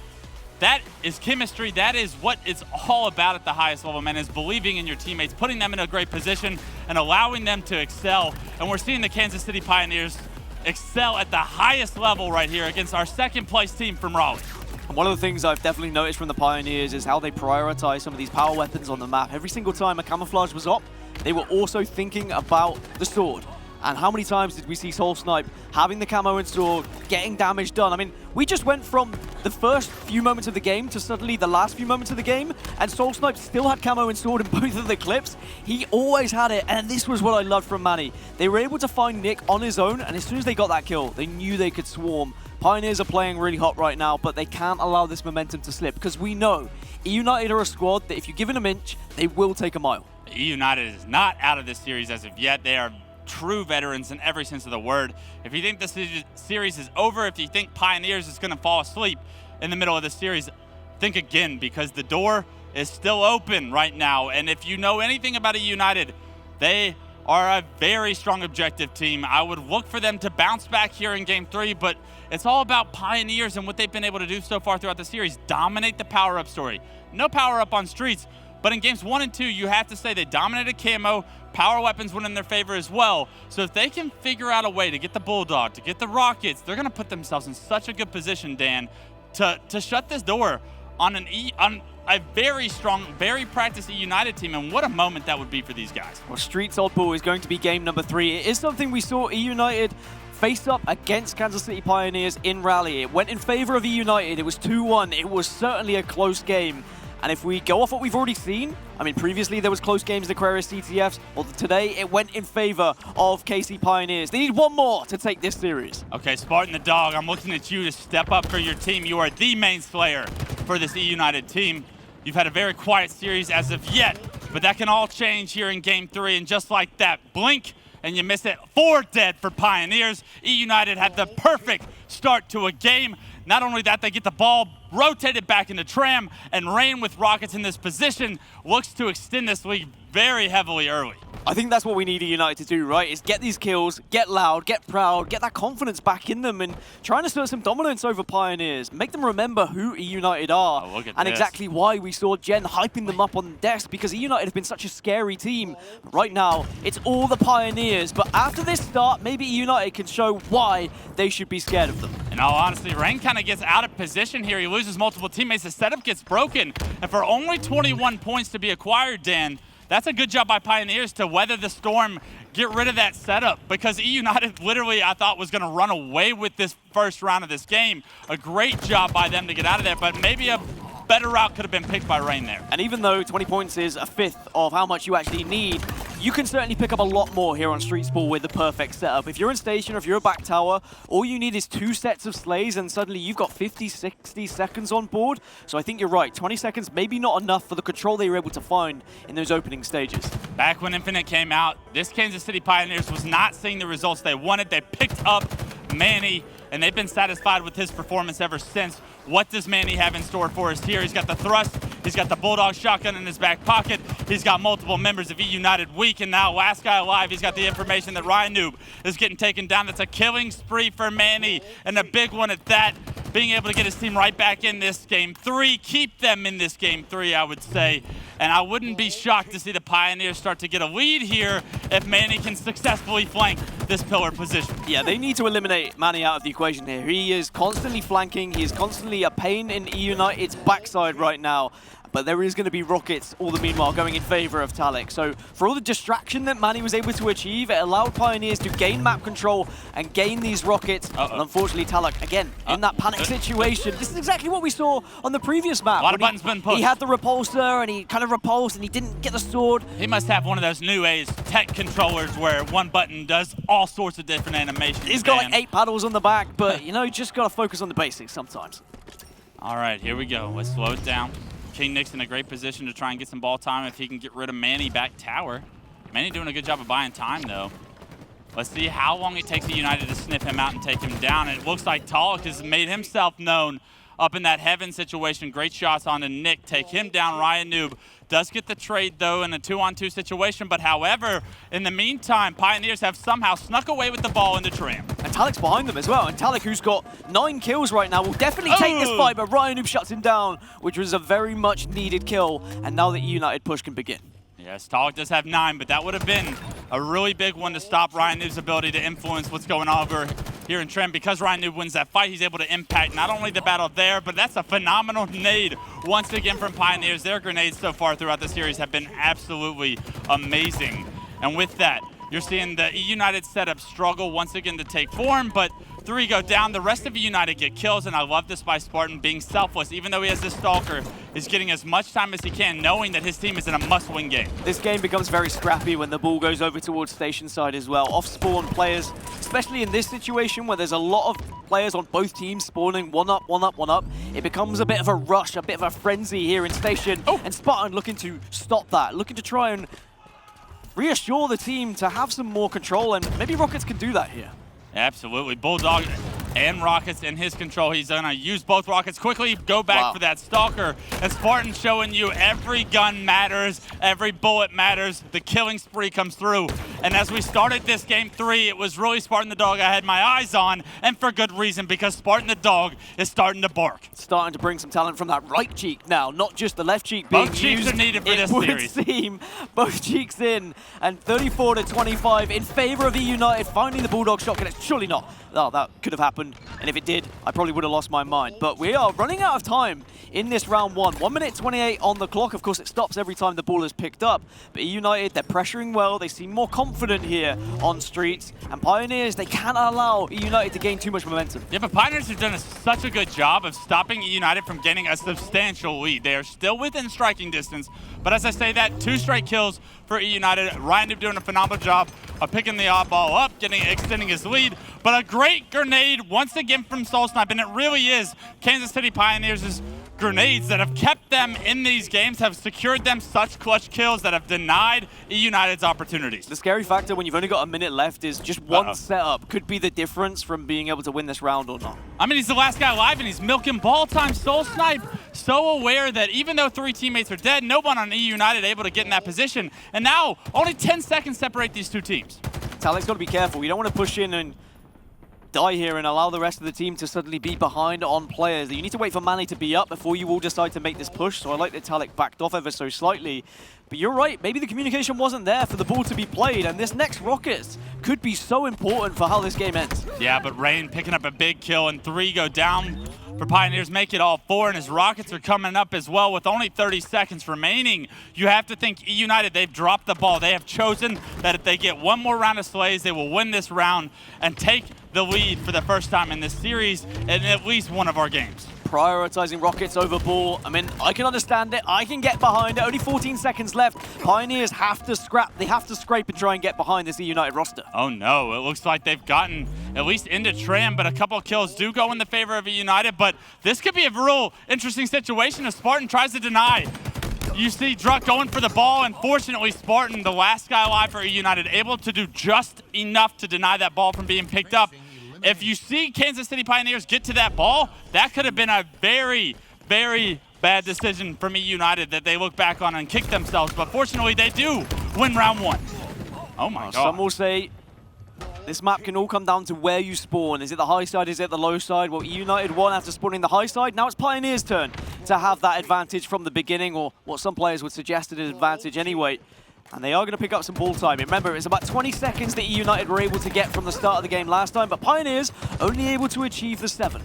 That is chemistry. That is what it's all about at the highest level, man, is believing in your teammates, putting them in a great position, and allowing them to excel. And we're seeing the Kansas City Pioneers excel at the highest level right here against our second-place team from Raleigh. And one of the things I've definitely noticed from the Pioneers is how they prioritize some of these power weapons on the map. Every single time a camouflage was up, they were also thinking about the sword. And how many times did we see SoulSnipe having the camo and sword, getting damage done? I mean, we just went from the first few moments of the game to suddenly the last few moments of the game, and SoulSnipe still had camo and sword in both of the clips. He always had it, and this was what I loved from Manny. They were able to find Nick on his own, and as soon as they got that kill, they knew they could swarm. Pioneers are playing really hot right now, but they can't allow this momentum to slip, because we know eUnited are a squad that if you give it an inch, they will take a mile. eUnited is not out of this series as of yet. They are true veterans in every sense of the word. If you think this series is over, if you think Pioneers is going to fall asleep in the middle of the series, think again, because the door is still open right now. And if you know anything about eUnited, they are a very strong objective team. I would look for them to bounce back here in Game 3, but it's all about Pioneers and what they've been able to do so far throughout the series. Dominate the power-up story. No power-up on streets, but in Games 1 and 2, you have to say they dominated camo. Power weapons went in their favor as well. So if they can figure out a way to get the Bulldog, to get the Rockets, they're going to put themselves in such a good position, Dan, to shut this door on a very strong, very practiced eUnited team, and what a moment that would be for these guys. Well, Streets Oddball is going to be game number 3. It is something we saw eUnited face up against Kansas City Pioneers in Raleigh. It went in favor of eUnited. It was 2-1. It was certainly a close game. And if we go off what we've already seen, I mean, previously there was close games in Aquarius CTFs. Well, today it went in favor of KC Pioneers. They need one more to take this series. Okay, Spartan the Dog, I'm looking at you to step up for your team. You are the main slayer for this eUnited team. You've had a very quiet series as of yet, but that can all change here in Game 3. And just like that, blink and you miss it. 4 dead for Pioneers. eUnited had the perfect start to a game. Not only that, they get the ball rotated back into Tram, and Rain with Rockets in this position looks to extend this lead very heavily early. I think that's what we need eUnited to do, right? Is get these kills, get loud, get proud, get that confidence back in them, and trying to assert some dominance over Pioneers. Make them remember who eUnited are, and exactly why we saw Jen hyping them up on the desk, because eUnited have been such a scary team. But right now, it's all the Pioneers, but after this start, maybe eUnited can show why they should be scared of them. In all honesty, Rain kind of gets out of position here. He loses multiple teammates. The setup gets broken, and for only 21 points to be acquired, Dan, that's a good job by Pioneers to weather the storm, get rid of that setup, because eUnited literally, I thought, was going to run away with this first round of this game. A great job by them to get out of there, but maybe a better route could have been picked by Rain there. And even though 20 points is a fifth of how much you actually need, you can certainly pick up a lot more here on Street Ball with the perfect setup. If you're in station or if you're a back tower, all you need is 2 sets of slays and suddenly you've got 50, 60 seconds on board. So I think you're right, 20 seconds maybe not enough for the control they were able to find in those opening stages. Back when Infinite came out, this Kansas City Pioneers was not seeing the results they wanted. They picked up Manny, and they've been satisfied with his performance ever since. What does Manny have in store for us here? He's got the thrust, he's got the Bulldog shotgun in his back pocket, he's got multiple members of eUnited weak, and now last guy alive, he's got the information that Ryan Noob is getting taken down. That's a killing spree for Manny, and a big one at that, being able to get his team right back in this Game 3, keep them in this Game 3, I would say. And I wouldn't be shocked to see the Pioneers start to get a lead here if Manny can successfully flank this pillar position. Yeah, they need to eliminate Manny out of the equation here. He is constantly flanking. He is constantly a pain in eUnited's backside right now. But there is going to be Rockets all the meanwhile going in favor of Talik. So for all the distraction that Manny was able to achieve, it allowed Pioneers to gain map control and gain these Rockets. And unfortunately, Talik, again, in that panic situation. This is exactly what we saw on the previous map. A lot of buttons been pushed. He had the repulsor and he kind of repulsed and he didn't get the sword. He must have one of those new age tech controllers where one button does all sorts of different animations. He's got like 8 paddles on the back, but you know, you just got to focus on the basics sometimes. All right, here we go. Let's slow it down. King Nick's in a great position to try and get some ball time if he can get rid of Manny back tower. Manny doing a good job of buying time, though. Let's see how long it takes eUnited to sniff him out and take him down. And it looks like Talik has made himself known up in that heaven situation. Great shots onto Nick, take him down. Ryan Noob does get the trade, though, in a 2-on-2 situation. But however, in the meantime, Pioneers have somehow snuck away with the ball into Tram. And Talik's behind them as well. And Talik, who's got 9 kills right now, will definitely take this fight. But Ryan Noob shuts him down, which was a very much needed kill. And now the eUnited push can begin. Yes, Talik does have 9, but that would have been a really big one to stop Ryan Noob's ability to influence what's going on over here in Trem. Because Ryan Noob wins that fight, he's able to impact not only the battle there, but that's a phenomenal nade once again from Pioneers. Their grenades so far throughout the series have been absolutely amazing. And with that, you're seeing the eUnited setup struggle once again to take form, but 3 go down. The rest of eUnited get kills, and I love this by Spartan being selfless. Even though he has this Stalker, is getting as much time as he can, knowing that his team is in a must-win game. This game becomes very scrappy when the ball goes over towards station side as well. Off-spawn players, especially in this situation where there's a lot of players on both teams spawning one up, one up, one up, it becomes a bit of a rush, a bit of a frenzy here in station. And Spartan looking to stop that, looking to try and reassure the team to have some more control, and maybe Rockets can do that here. Absolutely. Bulldog and Rockets in his control. He's going to use both Rockets quickly, go back for that Stalker. And Spartan showing you every gun matters, every bullet matters. The killing spree comes through. And as we started this game 3, it was really Spartan the Dog I had my eyes on, and for good reason, because Spartan the Dog is starting to bark. Starting to bring some talent from that right cheek now, not just the left cheek being used. Both cheeks are needed for this series. It would seem both cheeks in, and 34-25 in favor of eUnited, finding the Bulldog shotgun. It's surely not. Oh, that could have happened, and if it did, I probably would have lost my mind. But we are running out of time in this round 1. 1 minute 28 on the clock. Of course, it stops every time the ball is picked up. But eUnited, they're pressuring well. They seem more confident here on streets. And Pioneers, they can't allow eUnited to gain too much momentum. Yeah, but Pioneers have done such a good job of stopping eUnited from getting a substantial lead. They are still within striking distance. But as I say that, 2 straight kills for eUnited. Ryan Noob doing a phenomenal job of picking the Oddball up, extending his lead. But a great grenade once again from Soul Snipe, and it really is Kansas City Pioneers' grenades that have kept them in these games, have secured them such clutch kills that have denied eUnited's opportunities. The scary factor when you've only got a minute left is just one setup could be the difference from being able to win this round or not. I mean, he's the last guy alive, and he's milking ball time. Soul Snipe so aware that even though 3 teammates are dead, no one on eUnited able to get in that position. And now, only 10 seconds separate these 2 teams. Talik's got to be careful. You don't want to push in and die here and allow the rest of the team to suddenly be behind on players. You need to wait for Manny to be up before you all decide to make this push. So I like that Talik backed off ever so slightly. But you're right, maybe the communication wasn't there for the ball to be played, and this next Rockets could be so important for how this game ends. Yeah, but Rain picking up a big kill, and 3 go down for Pioneers, make it all 4, and his Rockets are coming up as well with only 30 seconds remaining. You have to think eUnited, they've dropped the ball. They have chosen that if they get one more round of slays, they will win this round and take the lead for the first time in this series in at least one of our games. Prioritizing Rockets over ball. I mean, I can understand it. I can get behind it. Only 14 seconds left. Pioneers have to scrap. They have to scrape and try and get behind this eUnited roster. Oh no, it looks like they've gotten at least into Tram, but a couple of kills do go in the favor of eUnited. But this could be a real interesting situation if Spartan tries to deny. You see Druck going for the ball, and fortunately Spartan, the last guy alive for eUnited, able to do just enough to deny that ball from being picked up. If you see Kansas City Pioneers get to that ball, that could have been a very, very bad decision from eUnited that they look back on and kick themselves. But fortunately, they do win round 1. Oh my God. Some will say this map can all come down to where you spawn. Is it the high side? Is it the low side? Well, eUnited won after spawning the high side. Now it's Pioneers' turn to have that advantage from the beginning, or what some players would suggest an advantage anyway. And they are going to pick up some ball time. Remember, it's about 20 seconds that eUnited were able to get from the start of the game last time, but Pioneers only able to achieve the 7.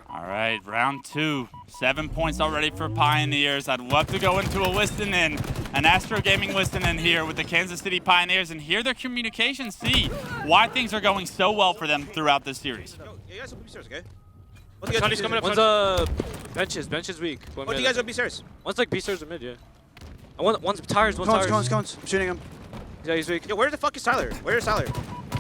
All right, round 2. 7 points already for Pioneers. I'd love to go into a listen-in, an Astro Gaming listen-in here with the Kansas City Pioneers and hear their communication, see why things are going so well for them throughout this series. You guys will be stairs, okay? Sonny's coming up. One's benches weak. What do you guys go B stairs? One's like B stairs or mid, yeah. And one's tires, Cones. I'm shooting him. Yeah, he's weak. Yo, where the fuck is Tyler? Where is Tyler?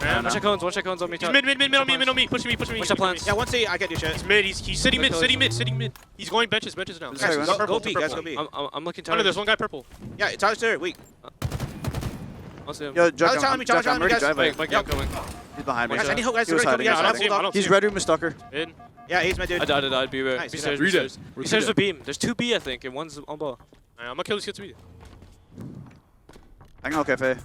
One check cones on me. He's mid on me. Pushing me. Watch the plants. Yeah, once I get your shit. He's mid. He's sitting mid. He's going benches now. Guys, Sorry, go purple, B, guys, go B. I'm looking Oh, tired. no, there's one guy purple. Yeah, Tyler's there, weak. I'll see him. Yo, Jack, Challenge me, I'm already guys. driving. Mike, I'm coming. He's behind me. Guys, I need help, guys. He was hiding. Yeah, I don't see him. I don't see He's him. red room with Stalker. In. Yeah, he's my dude. I died. Be Nice, B good stairs. job. B stairs. Read B stairs with beam. There's 2 B, I think, and one's on ball. I'm gonna kill these kids with you. I can cafe.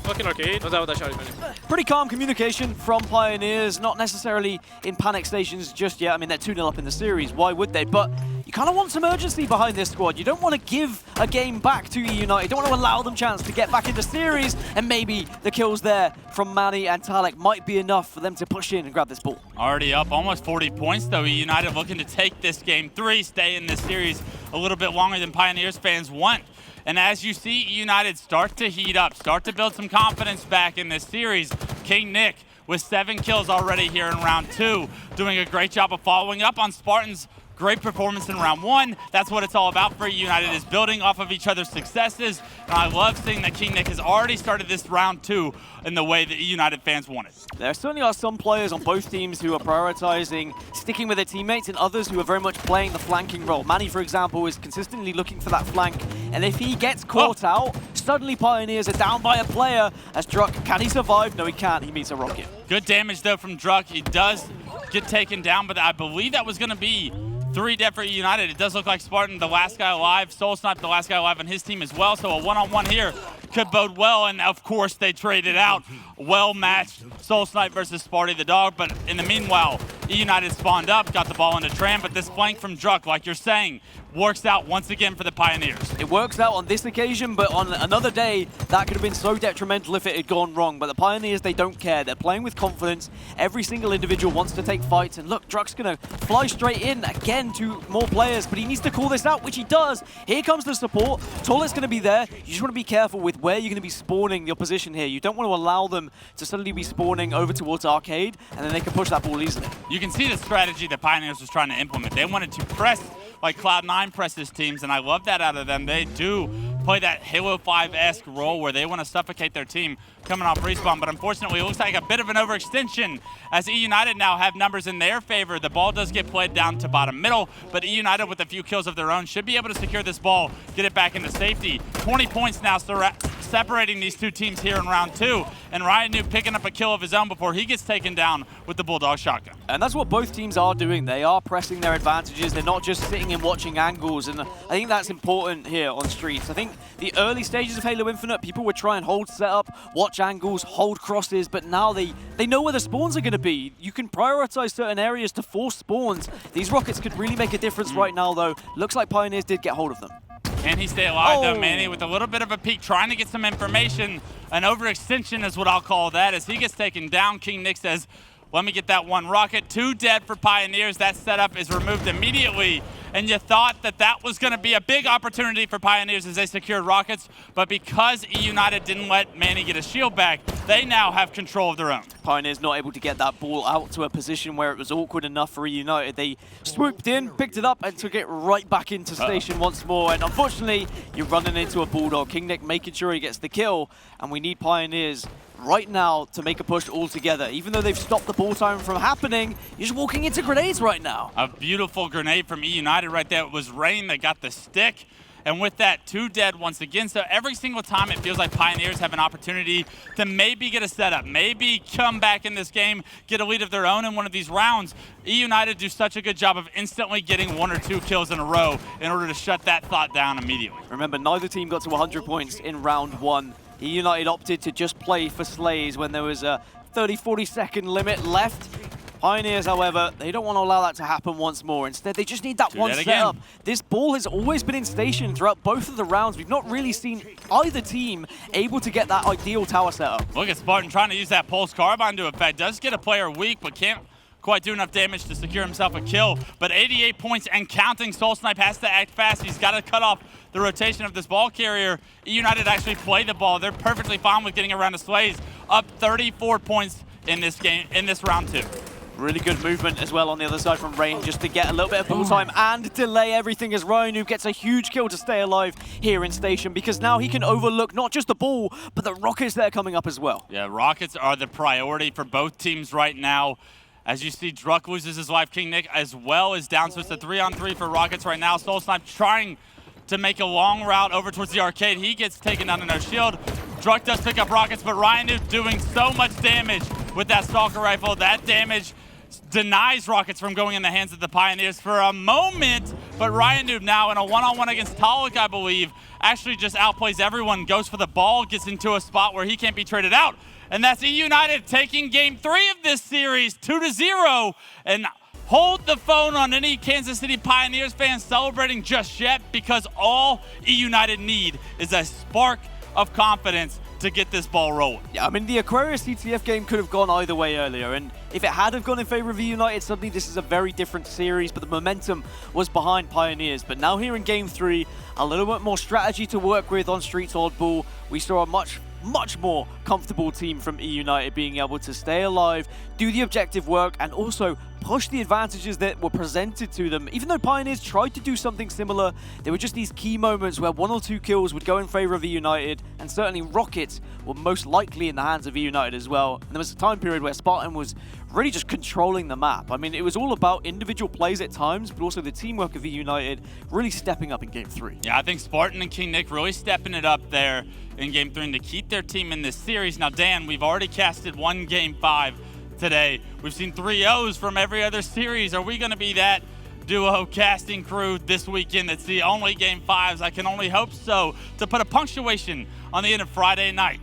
Fucking arcade. What's that with that shot? Pretty calm communication from Pioneers, not necessarily in panic stations just yet. I mean, they're 2-0 up in the series. Why would they? But you kind of want some urgency behind this squad. You don't want to give a game back to eUnited. You don't want to allow them chance to get back into series, and maybe the kills there from Manny and Talek might be enough for them to push in and grab this ball. Already up almost 40 points, though. eUnited looking to take this game 3, stay in this series a little bit longer than Pioneers fans want. And as you see eUnited start to heat up, start to build some confidence back in this series, King Nick with 7 kills already here in round 2, doing a great job of following up on Spartan's great performance in round 1. That's what it's all about for eUnited, is building off of each other's successes. And I love seeing that King Nick has already started this round 2 in the way that eUnited fans wanted. There certainly are some players on both teams who are prioritizing sticking with their teammates and others who are very much playing the flanking role. Manny, for example, is consistently looking for that flank, and if he gets caught out, suddenly Pioneers are down by a player as Druck. Can he survive? No, he can't. He meets a rocket. Good damage, though, from Druck. He does get taken down, but I believe that was going to be 3 dead for eUnited. It does look like Spartan, the last guy alive, Soul Snipe, the last guy alive on his team as well, so a one-on-one here could bode well, and of course they traded out. Well-matched Soul Snipe versus Sparty the dog, but in the meanwhile, eUnited spawned up, got the ball into Tram, but this flank from Druck, like you're saying, works out once again for the Pioneers. It works out on this occasion, but on another day, that could have been so detrimental if it had gone wrong. But the Pioneers, they don't care. They're playing with confidence. Every single individual wants to take fights. And look, Druck's going to fly straight in again to more players, but he needs to call this out, which he does. Here comes the support. Toilet's going to be there. You just want to be careful with where you're going to be spawning your position here. You don't want to allow them to suddenly be spawning over towards Arcade, and then they can push that ball easily. You can see the strategy that Pioneers was trying to implement. They wanted to press like Cloud9 presses teams, and I love that out of them. They do play that Halo 5-esque role where they want to suffocate their team coming off respawn, but unfortunately it looks like a bit of an overextension as eUnited now have numbers in their favor. The ball does get played down to bottom middle, but eUnited with a few kills of their own should be able to secure this ball, get it back into safety. 20 points now separating these two teams here in round 2, and Ryan New picking up a kill of his own before he gets taken down with the Bulldog shotgun. And that's what both teams are doing. They are pressing their advantages. They're not just sitting and watching angles, and I think that's important here on Streets. I think the early stages of Halo Infinite, people would try and hold setup, watch angles, hold crosses, but now they know where the spawns are going to be. You can prioritize certain areas to force spawns. These rockets could really make a difference right now, though. Looks like Pioneers did get hold of them. Can he stay alive, though, Manny, with a little bit of a peek, trying to get some information. An overextension is what I'll call that. As he gets taken down, King Nick says, let me get that one rocket. 2 dead for Pioneers. That setup is removed immediately. And you thought that that was going to be a big opportunity for Pioneers as they secured rockets. But because eUnited didn't let Manny get his shield back, they now have control of their own. Pioneers not able to get that ball out to a position where it was awkward enough for eUnited. They swooped in, picked it up, and took it right back into station once more. And unfortunately, you're running into a Bulldog. King Nick making sure he gets the kill. And we need Pioneers right now to make a push all together. Even though they've stopped the ball time from happening, you're just walking into grenades right now. A beautiful grenade from eUnited right there. It was Rain that got the stick. And with that, 2 dead once again. So every single time it feels like Pioneers have an opportunity to maybe get a setup, maybe come back in this game, get a lead of their own in one of these rounds. eUnited do such a good job of instantly getting 1 or 2 kills in a row in order to shut that thought down immediately. Remember, neither team got to 100 points in round 1. eUnited opted to just play for slays when there was a 30-40 second limit left. Pioneers, however, they don't want to allow that to happen once more. Instead, they just need that one setup. This ball has always been in station throughout both of the rounds. We've not really seen either team able to get that ideal tower setup. Look at Spartan trying to use that Pulse Carbine to effect. Does get a player weak, but can't quite do enough damage to secure himself a kill. But 88 points and counting. Soul Snipe has to act fast. He's got to cut off the rotation of this ball carrier. eUnited actually play the ball. They're perfectly fine with getting around the slays. Up 34 points in this game, in this round 2. Really good movement as well on the other side from Rain, just to get a little bit of ball time and delay everything as Ryanu gets a huge kill to stay alive here in Station, because now he can overlook not just the ball, but the rockets that are coming up as well. Yeah, rockets are the priority for both teams right now. As you see, Druck loses his life, King Nick as well is down, so it's a 3-on-3 for Rockets right now. Soul Snipe trying to make a long route over towards the arcade. He gets taken down in no shield. Druck does pick up Rockets, but Ryanu doing so much damage with that Stalker rifle. That damage denies Rockets from going in the hands of the Pioneers for a moment, but Ryanu now in a one-on-one against Talik, I believe, actually just outplays everyone, goes for the ball, gets into a spot where he can't be traded out. And that's eUnited taking game 3 of this series, 2-0. And hold the phone on any Kansas City Pioneers fans celebrating just yet, because all eUnited need is a spark of confidence to get this ball rolling. Yeah, I mean, the Aquarius CTF game could have gone either way earlier, and if it had have gone in favor of eUnited, suddenly this is a very different series, but the momentum was behind Pioneers. But now here in game 3, a little bit more strategy to work with on Streets Oddball. We saw a much more comfortable team from eUnited being able to stay alive, do the objective work, and also push the advantages that were presented to them. Even though Pioneers tried to do something similar, there were just these key moments where 1 or 2 kills would go in favor of eUnited, and certainly Rockets were most likely in the hands of eUnited as well. And there was a time period where Spartan was really just controlling the map. I mean, it was all about individual plays at times, but also the teamwork of eUnited really stepping up in game 3. Yeah, I think Spartan and King Nick really stepping it up there in game 3 and to keep their team in this series. Now, Dan, we've already casted 1 game 5 today. We've seen 3-0s from every other series. Are we going to be that duo casting crew this weekend that's the only game 5s? I can only hope so, to put a punctuation on the end of Friday night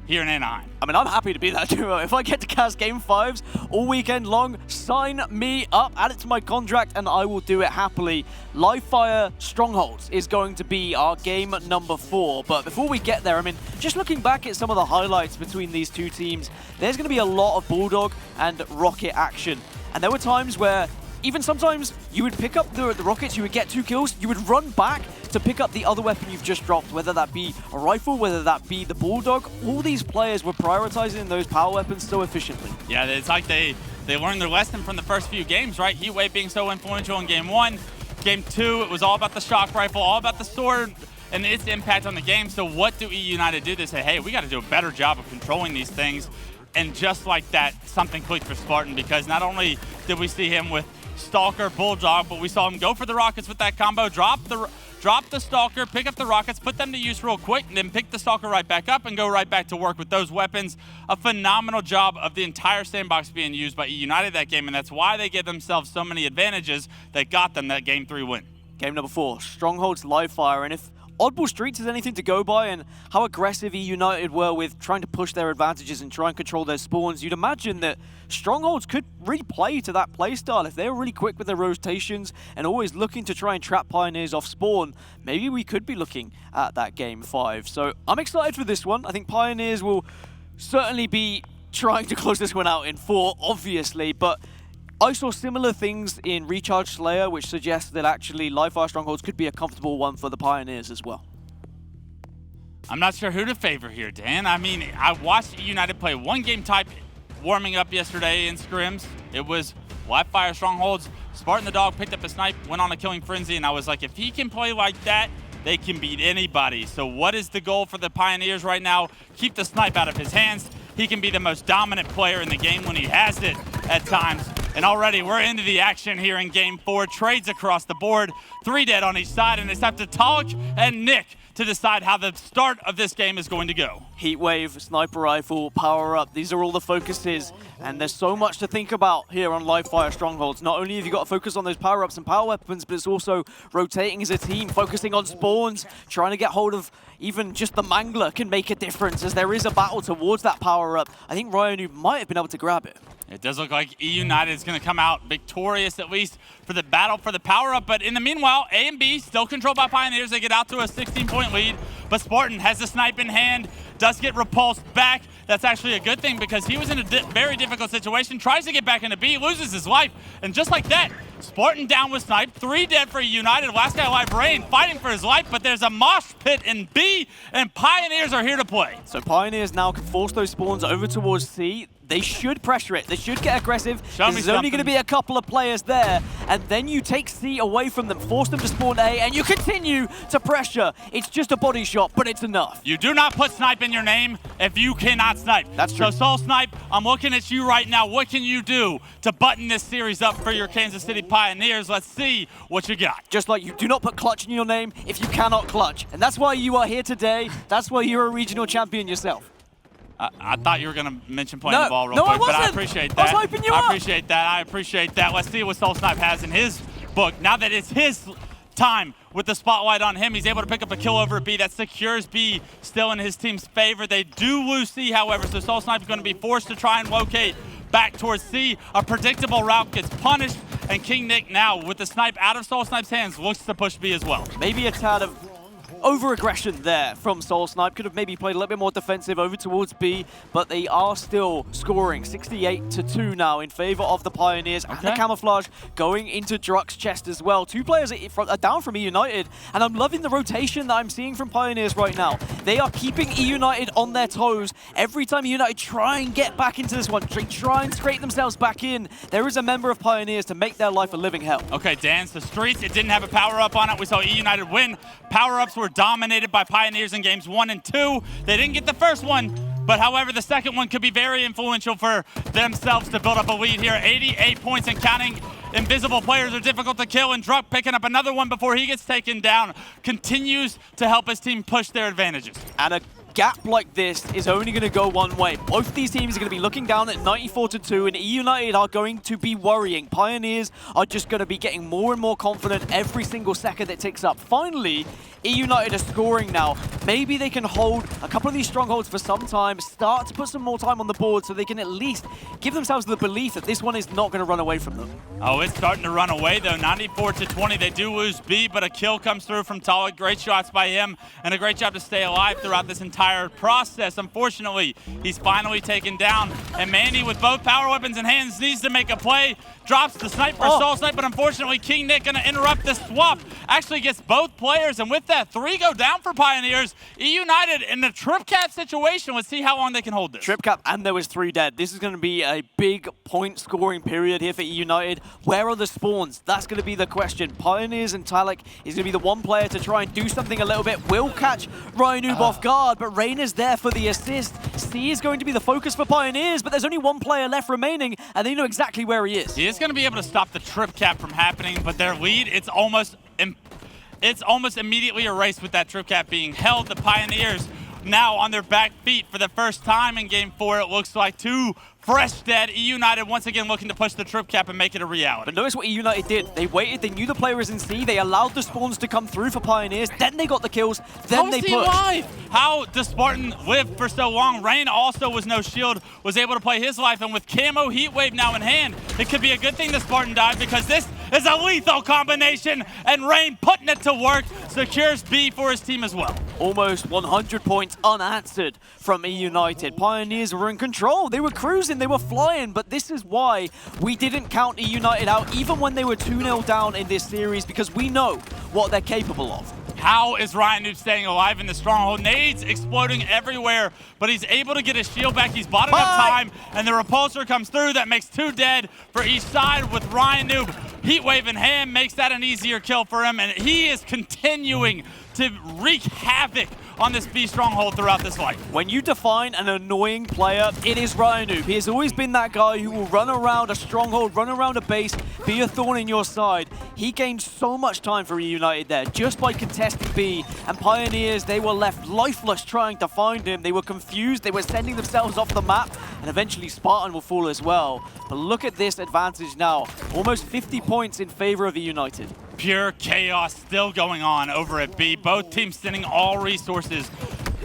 here in Anaheim. I mean, I'm happy to be that duo. If I get to cast game 5s all weekend long, sign me up, add it to my contract, and I will do it happily. Live Fire Strongholds is going to be our game number 4. But before we get there, I mean, just looking back at some of the highlights between these two teams, there's going to be a lot of Bulldog and Rocket action. And there were times where even sometimes you would pick up the Rockets, you would get 2 kills, you would run back to pick up the other weapon you've just dropped, whether that be a rifle, whether that be the Bulldog. All these players were prioritizing those power weapons so efficiently. Yeah, it's like they learned their lesson from the first few games, right? Heatwave being so influential in game 1. Game 2, it was all about the shock rifle, all about the sword and its impact on the game. So what do eUnited do? They say, hey, we got to do a better job of controlling these things. And just like that, something clicked for Spartan, because not only did we see him with Stalker, Bulldog, but we saw him go for the Rockets with that combo, drop the Stalker, pick up the Rockets, put them to use real quick, and then pick the Stalker right back up and go right back to work with those weapons. A phenomenal job of the entire sandbox being used by eUnited that game, and that's why they gave themselves so many advantages that got them that game 3 win. Game number 4, Strongholds Live Fire, and if Oddball Streets is anything to go by and how aggressive eUnited were with trying to push their advantages and try and control their spawns, you'd imagine that Strongholds could really play to that playstyle. If they were really quick with their rotations and always looking to try and trap Pioneers off spawn, maybe we could be looking at that game 5. So I'm excited for this one. I think Pioneers will certainly be trying to close this one out in 4, obviously, but I saw similar things in Recharge Slayer, which suggests that actually Live Fire Strongholds could be a comfortable one for the Pioneers as well. I'm not sure who to favor here, Dan. I mean, I watched eUnited play 1 game type warming up yesterday in scrims. It was Live Fire Strongholds. Spartan the Dog picked up a snipe, went on a killing frenzy, and I was like, if he can play like that, they can beat anybody. So what is the goal for the Pioneers right now? Keep the snipe out of his hands. He can be the most dominant player in the game when he has it at times. And already we're into the action here in game 4. Trades across the board, 3 dead on each side, and it's up to Talik and Nick to decide how the start of this game is going to go. Heatwave, sniper rifle, power up, these are all the focuses, and there's so much to think about here on Live Fire Strongholds. Not only have you got to focus on those power ups and power weapons, but it's also rotating as a team, focusing on spawns, trying to get hold of even just the Mangler can make a difference as there is a battle towards that power up. I think Ryanu might have been able to grab it. It does look like eUnited is going to come out victorious, at least for the battle for the power-up. But in the meanwhile, A and B still controlled by Pioneers. They get out to a 16-point lead. But Spartan has the snipe in hand, does get repulsed back. That's actually a good thing because he was in a very difficult situation, tries to get back into B, loses his life. And just like that, Spartan down with snipe, 3 dead for eUnited. Last guy alive, Rain, fighting for his life, but there's a mosh pit in B, and Pioneers are here to play. So Pioneers now can force those spawns over towards C. They should pressure it. They should get aggressive. Show me There's only going to something. be a couple of players there, and then you take C away from them, force them to spawn A, and you continue to pressure. It's just a body shot, but it's enough. You do not put snipe in your name if you cannot snipe. That's true. So Soul Snipe, I'm looking at you right now. What can you do to button this series up for your Kansas City Pioneers? Let's see what you got. Just like you do not put clutch in your name if you cannot clutch. And that's why you are here today. That's why you're a regional champion yourself. I thought you were going to mention playing the ball real I quick, but I wasn't. appreciate I was that. hyping you I up. appreciate that. I appreciate that. Let's see what Soul Snipe has in his book. Now that it's his time with the spotlight on him, he's able to pick up a kill over B. That secures B still in his team's favor. They do lose C, however, so Soul Snipe is going to be forced to try and locate back towards C. A predictable route gets punished, and King Nick now, with the snipe out of Soul Snipe's hands, looks to push B as well. Maybe a tad of over-aggression there from Soul Snipe. Could have maybe played a little bit more defensive over towards B, but they are still scoring 68-2 now in favor of the Pioneers. And the camouflage going into Druck's chest as well. 2 players are down from eUnited, and I'm loving the rotation that I'm seeing from Pioneers right now. They are keeping eUnited on their toes. Every time eUnited try and get back into this one, try and scrape themselves back in, there is a member of Pioneers to make their life a living hell. Okay, Dance, the streets, it didn't have a power-up on it. We saw eUnited win. Power-ups were dominated by Pioneers in games 1 and 2. They didn't get the first one, but however, the second one could be very influential for themselves to build up a lead here. 88 points and counting. Invisible players are difficult to kill, and Druck picking up another one before he gets taken down continues to help his team push their advantages. And a gap like this is only going to go one way. Both these teams are going to be looking down at 94-2, and eUnited are going to be worrying. Pioneers are just going to be getting more and more confident every single second that ticks up. Finally, eUnited are scoring now. Maybe they can hold a couple of these strongholds for some time, start to put some more time on the board so they can at least give themselves the belief that this one is not going to run away from them. Oh, it's starting to run away, though. 94-20. They do lose B, but a kill comes through from Talik. Great shots by him, and a great job to stay alive throughout this entire process. Unfortunately, he's finally taken down, and Mandy, with both power weapons in hands, needs to make a play. Drops the snipe for Soul Snipe, but unfortunately, King Nick going to interrupt the swap. Actually gets both players, and with that, 3 go down for Pioneers. eUnited in a trip cap situation. Let's see how long they can hold this. Trip cap, and there was 3 dead. This is going to be a big point scoring period here for eUnited. Where are the spawns? That's going to be the question. Pioneers and Talik is going to be the one player to try and do something a little bit. Will catch Ryan Noob off guard, but Rain is there for the assist. C is going to be the focus for Pioneers, but there's only 1 player left remaining, and they know exactly where he is. He is going to be able to stop the trip cap from happening, but their lead, it's almost immediately erased with that trip cap being held. The Pioneers now on their back feet for the first time in game 4. It looks like 2 fresh dead. eUnited once again looking to push the trip cap and make it a reality. But notice what eUnited did. They waited, they knew the player was in C, they allowed the spawns to come through for Pioneers, then they got the kills, then they pushed. How does Spartan live for so long? Rain also was no shield, was able to play his life, and with Camo Heatwave now in hand, it could be a good thing that Spartan died, because this is a lethal combination, and Rain putting it to work, secures B for his team as well. Almost 100 points unanswered from eUnited. Pioneers were in control, they were cruising, they were flying, but this is why we didn't count eUnited out even when they were 2-0 down in this series, because we know what they're capable of. How is Ryan Noob staying alive in the Stronghold? Nades exploding everywhere, but he's able to get his shield back. He's bought enough time, and the repulsor comes through. That makes 2 dead for each side with Ryan Noob. Heatwave in hand makes that an easier kill for him, and he is continuing to wreak havoc on this B Stronghold throughout this fight. When you define an annoying player, it is Ryan Noob. He has always been that guy who will run around a stronghold, run around a base, be a thorn in your side. He gained so much time for eUnited there just by contesting B, and Pioneers, they were left lifeless trying to find him. They were confused, they were sending themselves off the map, and eventually Spartan will fall as well. But look at this advantage now, almost 50 points in favor of eUnited. Pure chaos still going on over at B. Both teams sending all resources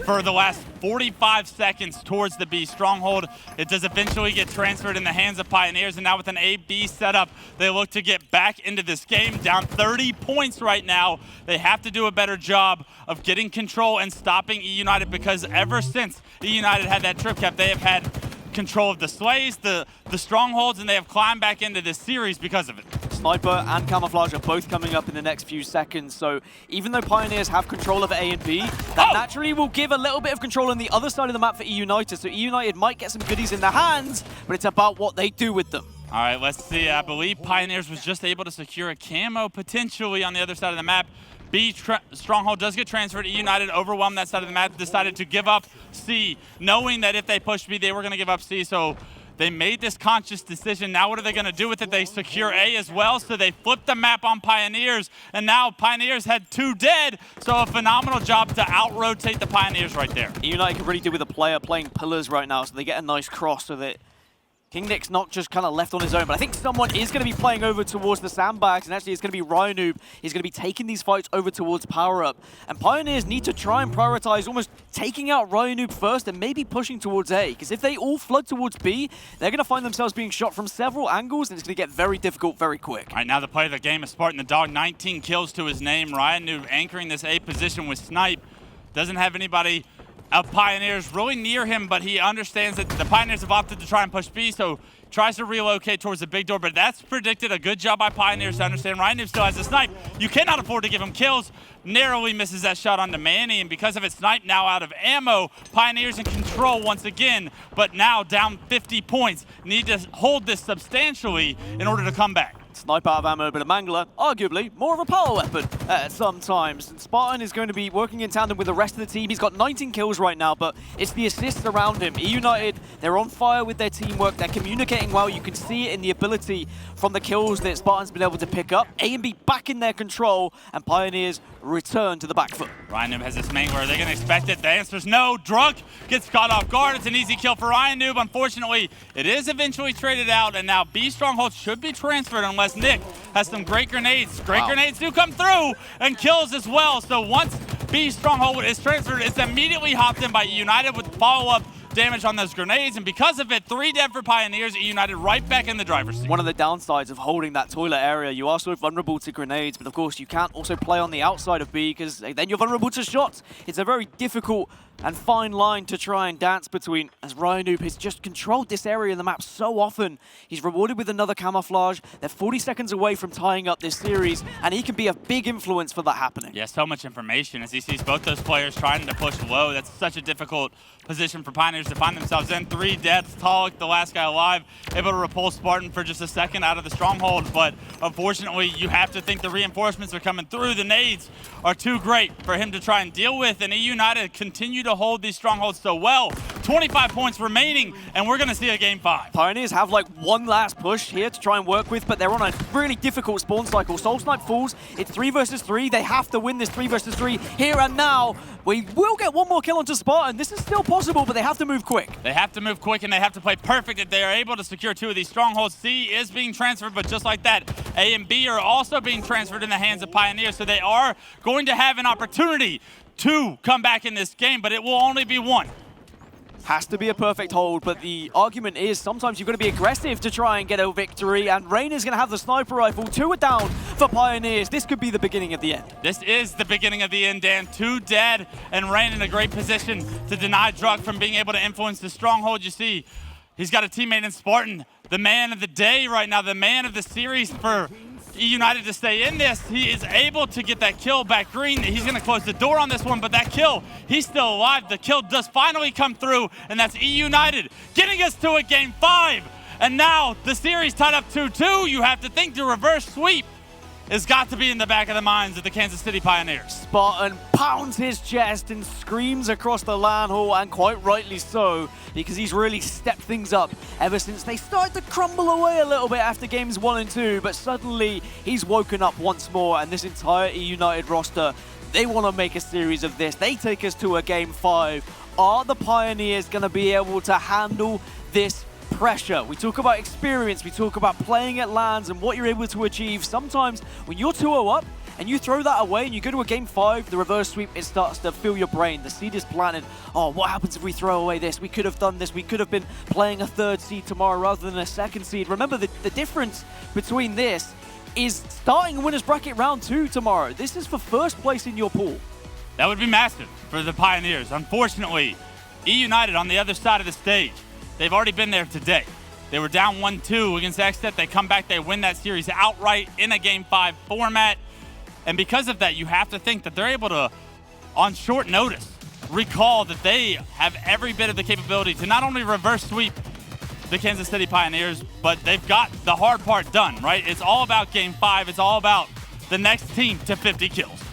for the last 45 seconds towards the B Stronghold. It does eventually get transferred in the hands of Pioneers, and now with an A-B setup, they look to get back into this game. Down 30 points right now. They have to do a better job of getting control and stopping eUnited, because ever since eUnited had that trip cap, they have had control of the Slays, the Strongholds, and they have climbed back into this series because of it. Sniper and Camouflage are both coming up in the next few seconds, so even though Pioneers have control of A and B, that naturally will give a little bit of control on the other side of the map for eUnited, so eUnited might get some goodies in their hands, but it's about what they do with them. All right, let's see. I believe Pioneers was just able to secure a camo potentially on the other side of the map. B, Stronghold does get transferred. eUnited overwhelmed that side of the map, decided to give up C, knowing that if they pushed B, they were going to give up C. So they made this conscious decision. Now what are they going to do with it? They secure A as well, so they flipped the map on Pioneers, and now Pioneers had 2 dead, so a phenomenal job to out-rotate the Pioneers right there. eUnited can really do with a player playing pillars right now, so they get a nice cross so that King Nick's not just kind of left on his own, but I think someone is going to be playing over towards the sandbags, and actually it's going to be Ryanoob. He's going to be taking these fights over towards Power Up. And Pioneers need to try and prioritize almost taking out Ryanoob first and maybe pushing towards A, because if they all flood towards B, they're going to find themselves being shot from several angles, and it's going to get very difficult very quick. All right, now the play of the game is Spartan the Dog, 19 kills to his name. Ryanoob anchoring this A position with Snipe. Doesn't have anybody of Pioneers really near him, but he understands that the Pioneers have opted to try and push B, so tries to relocate towards the big door, but that's predicted. A good job by Pioneers to understand Ryanoob still has a Snipe. You cannot afford to give him kills. Narrowly misses that shot onto Manny, and because of it, Snipe now out of ammo. Pioneers in control once again, but now down 50 points. Need to hold this substantially in order to come back. Snipe out of ammo, but a Mangler, arguably, more of a power weapon at some times. And Spartan is going to be working in tandem with the rest of the team. He's got 19 kills right now, but it's the assists around him. eUnited, they're on fire with their teamwork. They're communicating well. You can see it in the ability from the kills that Spartan's been able to pick up. A and B back in their control, and Pioneers return to the back foot. Ryanoob has this Mangler. Are they going to expect it? The answer is no. Drunk gets caught off guard. It's an easy kill for Ryanoob. Unfortunately, it is eventually traded out, and now B Strongholds should be transferred unless Nick has some great grenades. Great grenades do come through and kills as well. So once B Stronghold is transferred, it's immediately hopped in by eUnited with follow-up damage on those grenades, and because of it, 3 dead for Pioneers. eUnited right back in the driver's seat. One of the downsides of holding that toilet area, you are so vulnerable to grenades, but of course you can't also play on the outside of B because then you're vulnerable to shots. It's a very difficult and fine line to try and dance between, as Ryanoob has just controlled this area of the map so often. He's rewarded with another camouflage. They're 40 seconds away from tying up this series, and he can be a big influence for that happening. Yeah, so much information as he sees both those players trying to push low. That's such a difficult position for Pioneers to find themselves in. 3 deaths, Talik, the last guy alive, able to repulse Spartan for just a second out of the Stronghold, but unfortunately, you have to think the reinforcements are coming through. The nades are too great for him to try and deal with, and eUnited continue to hold these Strongholds so well. 25 points remaining, and we're going to see a game 5. Pioneers have like one last push here to try and work with, but they're on a really difficult spawn cycle. Soul Snipe falls. It's 3 versus 3. They have to win this 3 versus 3 here and now. We will get one more kill onto Spartan. This is still possible, but they have to move quick. They have to move quick, and they have to play perfect if they are able to secure 2 of these Strongholds. C is being transferred, but just like that, A and B are also being transferred in the hands of Pioneers, so they are going to have an opportunity to come back in this game, but it will only be 1. Has to be a perfect hold, but the argument is sometimes you've got to be aggressive to try and get a victory, and Rain is going to have the sniper rifle. 2 are down for Pioneers. This could be the beginning of the end. This is the beginning of the end, Dan. 2 dead, and Rain in a great position to deny Drug from being able to influence the Stronghold. You see, he's got a teammate in Spartan, the man of the day right now, the man of the series for eUnited to stay in this. He is able to get that kill back green. He's going to close the door on this one, but that kill, he's still alive. The kill does finally come through, and that's eUnited getting us to a game 5. And now the series tied up 2-2. You have to think the reverse sweep has got to be in the back of the minds of the Kansas City Pioneers. Spartan pounds his chest and screams across the LAN hall, and quite rightly so, because he's really stepped things up ever since they started to crumble away a little bit after games 1 and 2, but suddenly he's woken up once more, and this entire eUnited roster, they want to make a series of this. They take us to a game 5. Are the Pioneers going to be able to handle this pressure? We talk about experience, we talk about playing at LANs and what you're able to achieve. Sometimes when you're 2-0 up and you throw that away and you go to a game 5, the reverse sweep, it starts to fill your brain. The seed is planted. Oh, what happens if we throw away this? We could have done this. We could have been playing a 3rd seed tomorrow rather than a 2nd seed. Remember, the difference between this is starting a winner's bracket round 2 tomorrow. This is for 1st place in your pool. That would be massive for the Pioneers. Unfortunately, eUnited on the other side of the stage, they've already been there today. They were down 1-2 against XSET. They come back, they win that series outright in a Game 5 format. And because of that, you have to think that they're able to, on short notice, recall that they have every bit of the capability to not only reverse sweep the Kansas City Pioneers, but they've got the hard part done, right? It's all about Game 5. It's all about the next team to 50 kills.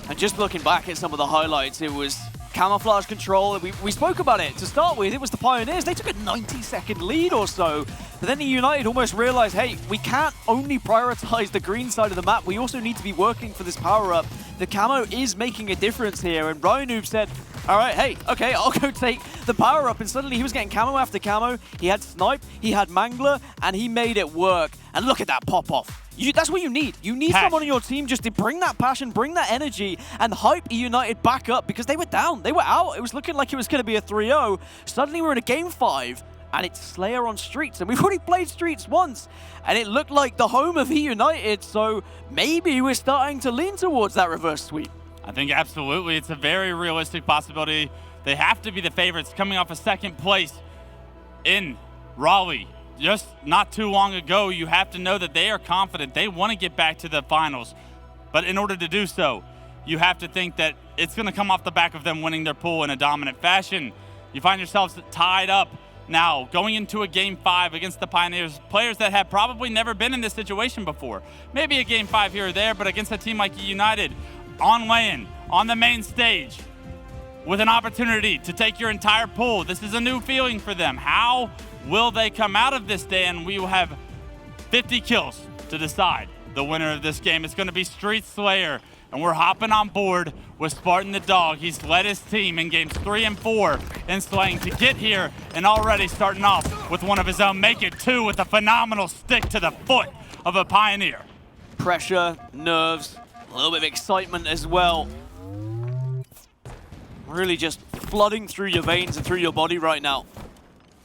And just looking back at some of the highlights, it was camouflage control. We spoke about it to start with. It was the Pioneers. They took a 90-second lead or so. But then eUnited almost realized, hey, we can't only prioritize the green side of the map. We also need to be working for this power-up. The camo is making a difference here. And Ryanoob said, all right, hey, okay, I'll go take the power-up. And suddenly he was getting camo after camo. He had Snipe, he had Mangler, and he made it work. And look at that pop-off. That's what you need. You need someone on your team just to bring that passion, bring that energy, and hype eUnited back up because they were down. They were out. It was looking like it was going to be a 3-0. Suddenly we're in a Game 5, and it's Slayer on Streets. And we've already played Streets once, and it looked like the home of eUnited, so maybe we're starting to lean towards that reverse sweep. I think absolutely. It's a very realistic possibility. They have to be the favorites coming off a second place in Raleigh. Just not too long ago, you have to know that they are confident. They want to get back to the finals. But in order to do so, you have to think that it's going to come off the back of them winning their pool in a dominant fashion. You find yourselves tied up now, going into a Game 5 against the Pioneers, players that have probably never been in this situation before. Maybe a Game 5 here or there, but against a team like eUnited, on land, on the main stage, with an opportunity to take your entire pool. This is a new feeling for them. How will they come out of this day? And we will have 50 kills to decide the winner of this game. It's going to be Street Slayer, and we're hopping on board with Spartan the Dog. He's led his team in games 3 and 4 in slaying to get here, and already starting off with one of his own. Make it 2 with a phenomenal stick to the foot of a Pioneer. Pressure, nerves, a little bit of excitement as well. Really just flooding through your veins and through your body right now.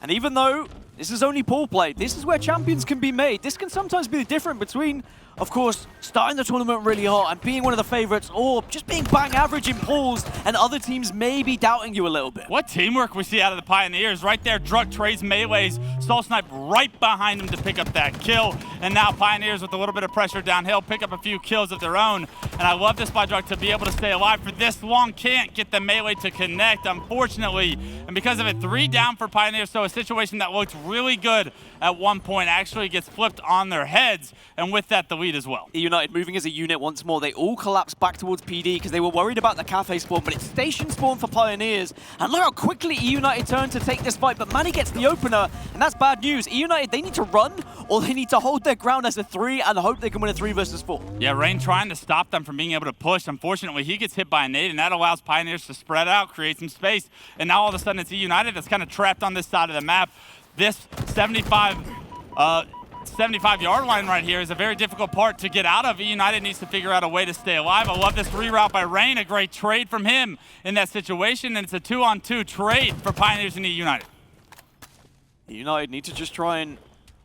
And even though this is only pool play, this is where champions can be made. This can sometimes be the difference between, of course, starting the tournament really hot and being one of the favorites, or just being bang average in pools and other teams maybe doubting you a little bit. What teamwork we see out of the Pioneers. Right there, Drug trades melees, Soul Snipe right behind him to pick up that kill. And now Pioneers with a little bit of pressure downhill, pick up a few kills of their own. And I love this by Drug to be able to stay alive for this long. Can't get the melee to connect, unfortunately. And because of it, 3 down for Pioneers. So a situation that looked really good at one point actually gets flipped on their heads. And with that, the lead as well. eUnited moving as a unit once more. They all collapse back towards PD because they were worried about the cafe spawn, but it's station spawn for Pioneers. And look how quickly eUnited turn to take this fight, but Manny gets the opener, and that's bad news. eUnited, they need to run, or they need to hold their ground as a 3 and hope they can win a 3 versus 4. Yeah, Rain trying to stop them from being able to push. Unfortunately, he gets hit by a nade, and that allows Pioneers to spread out, create some space. And now all of a sudden, it's eUnited that's kind of trapped on this side of the map. This 75-yard line right here is a very difficult part to get out of. eUnited needs to figure out a way to stay alive. I love this reroute by Rain, a great trade from him in that situation, and it's a 2-on-2 trade for Pioneers and eUnited. eUnited need to just try and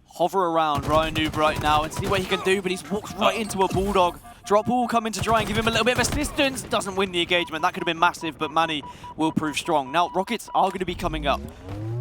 hover around Ryanoob right now and see what he can do, but he's walked right into a Bulldog. Drop will come in to try and give him a little bit of assistance. Doesn't win the engagement. That could have been massive, but Manny will prove strong. Now, rockets are going to be coming up.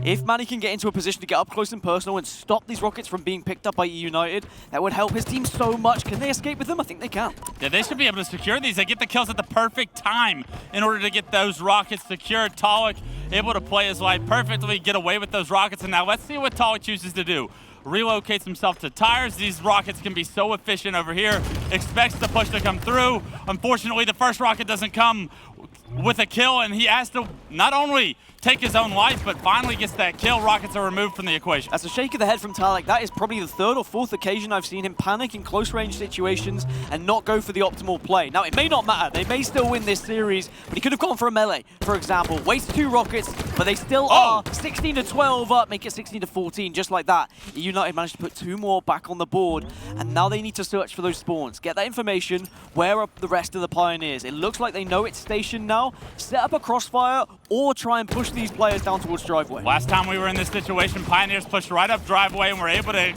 If Manny can get into a position to get up close and personal and stop these rockets from being picked up by eUnited, that would help his team so much. Can they escape with them? I think they can. Yeah, they should be able to secure these. They get the kills at the perfect time in order to get those rockets secured. Talik able to play his life perfectly, get away with those rockets. And now let's see what Talik chooses to do. Relocates himself to tires. These rockets can be so efficient over here. Expects the push to come through. Unfortunately, the first rocket doesn't come with a kill, and he has to not only take his own life, but finally gets that kill. Rockets are removed from the equation. That's a shake of the head from Talik. That is probably the 3rd or 4th occasion I've seen him panic in close-range situations and not go for the optimal play. Now, it may not matter. They may still win this series, but he could have gone for a melee, for example. Waste 2 rockets, but they still are 16-12 up, make it 16-14, just like that. eUnited managed to put 2 more back on the board, and now they need to search for those spawns. Get that information. Where are the rest of the Pioneers? It looks like they know it's stationed now. Set up a crossfire or try and push these players down towards driveway. Last time we were in this situation, Pioneers pushed right up driveway and were able to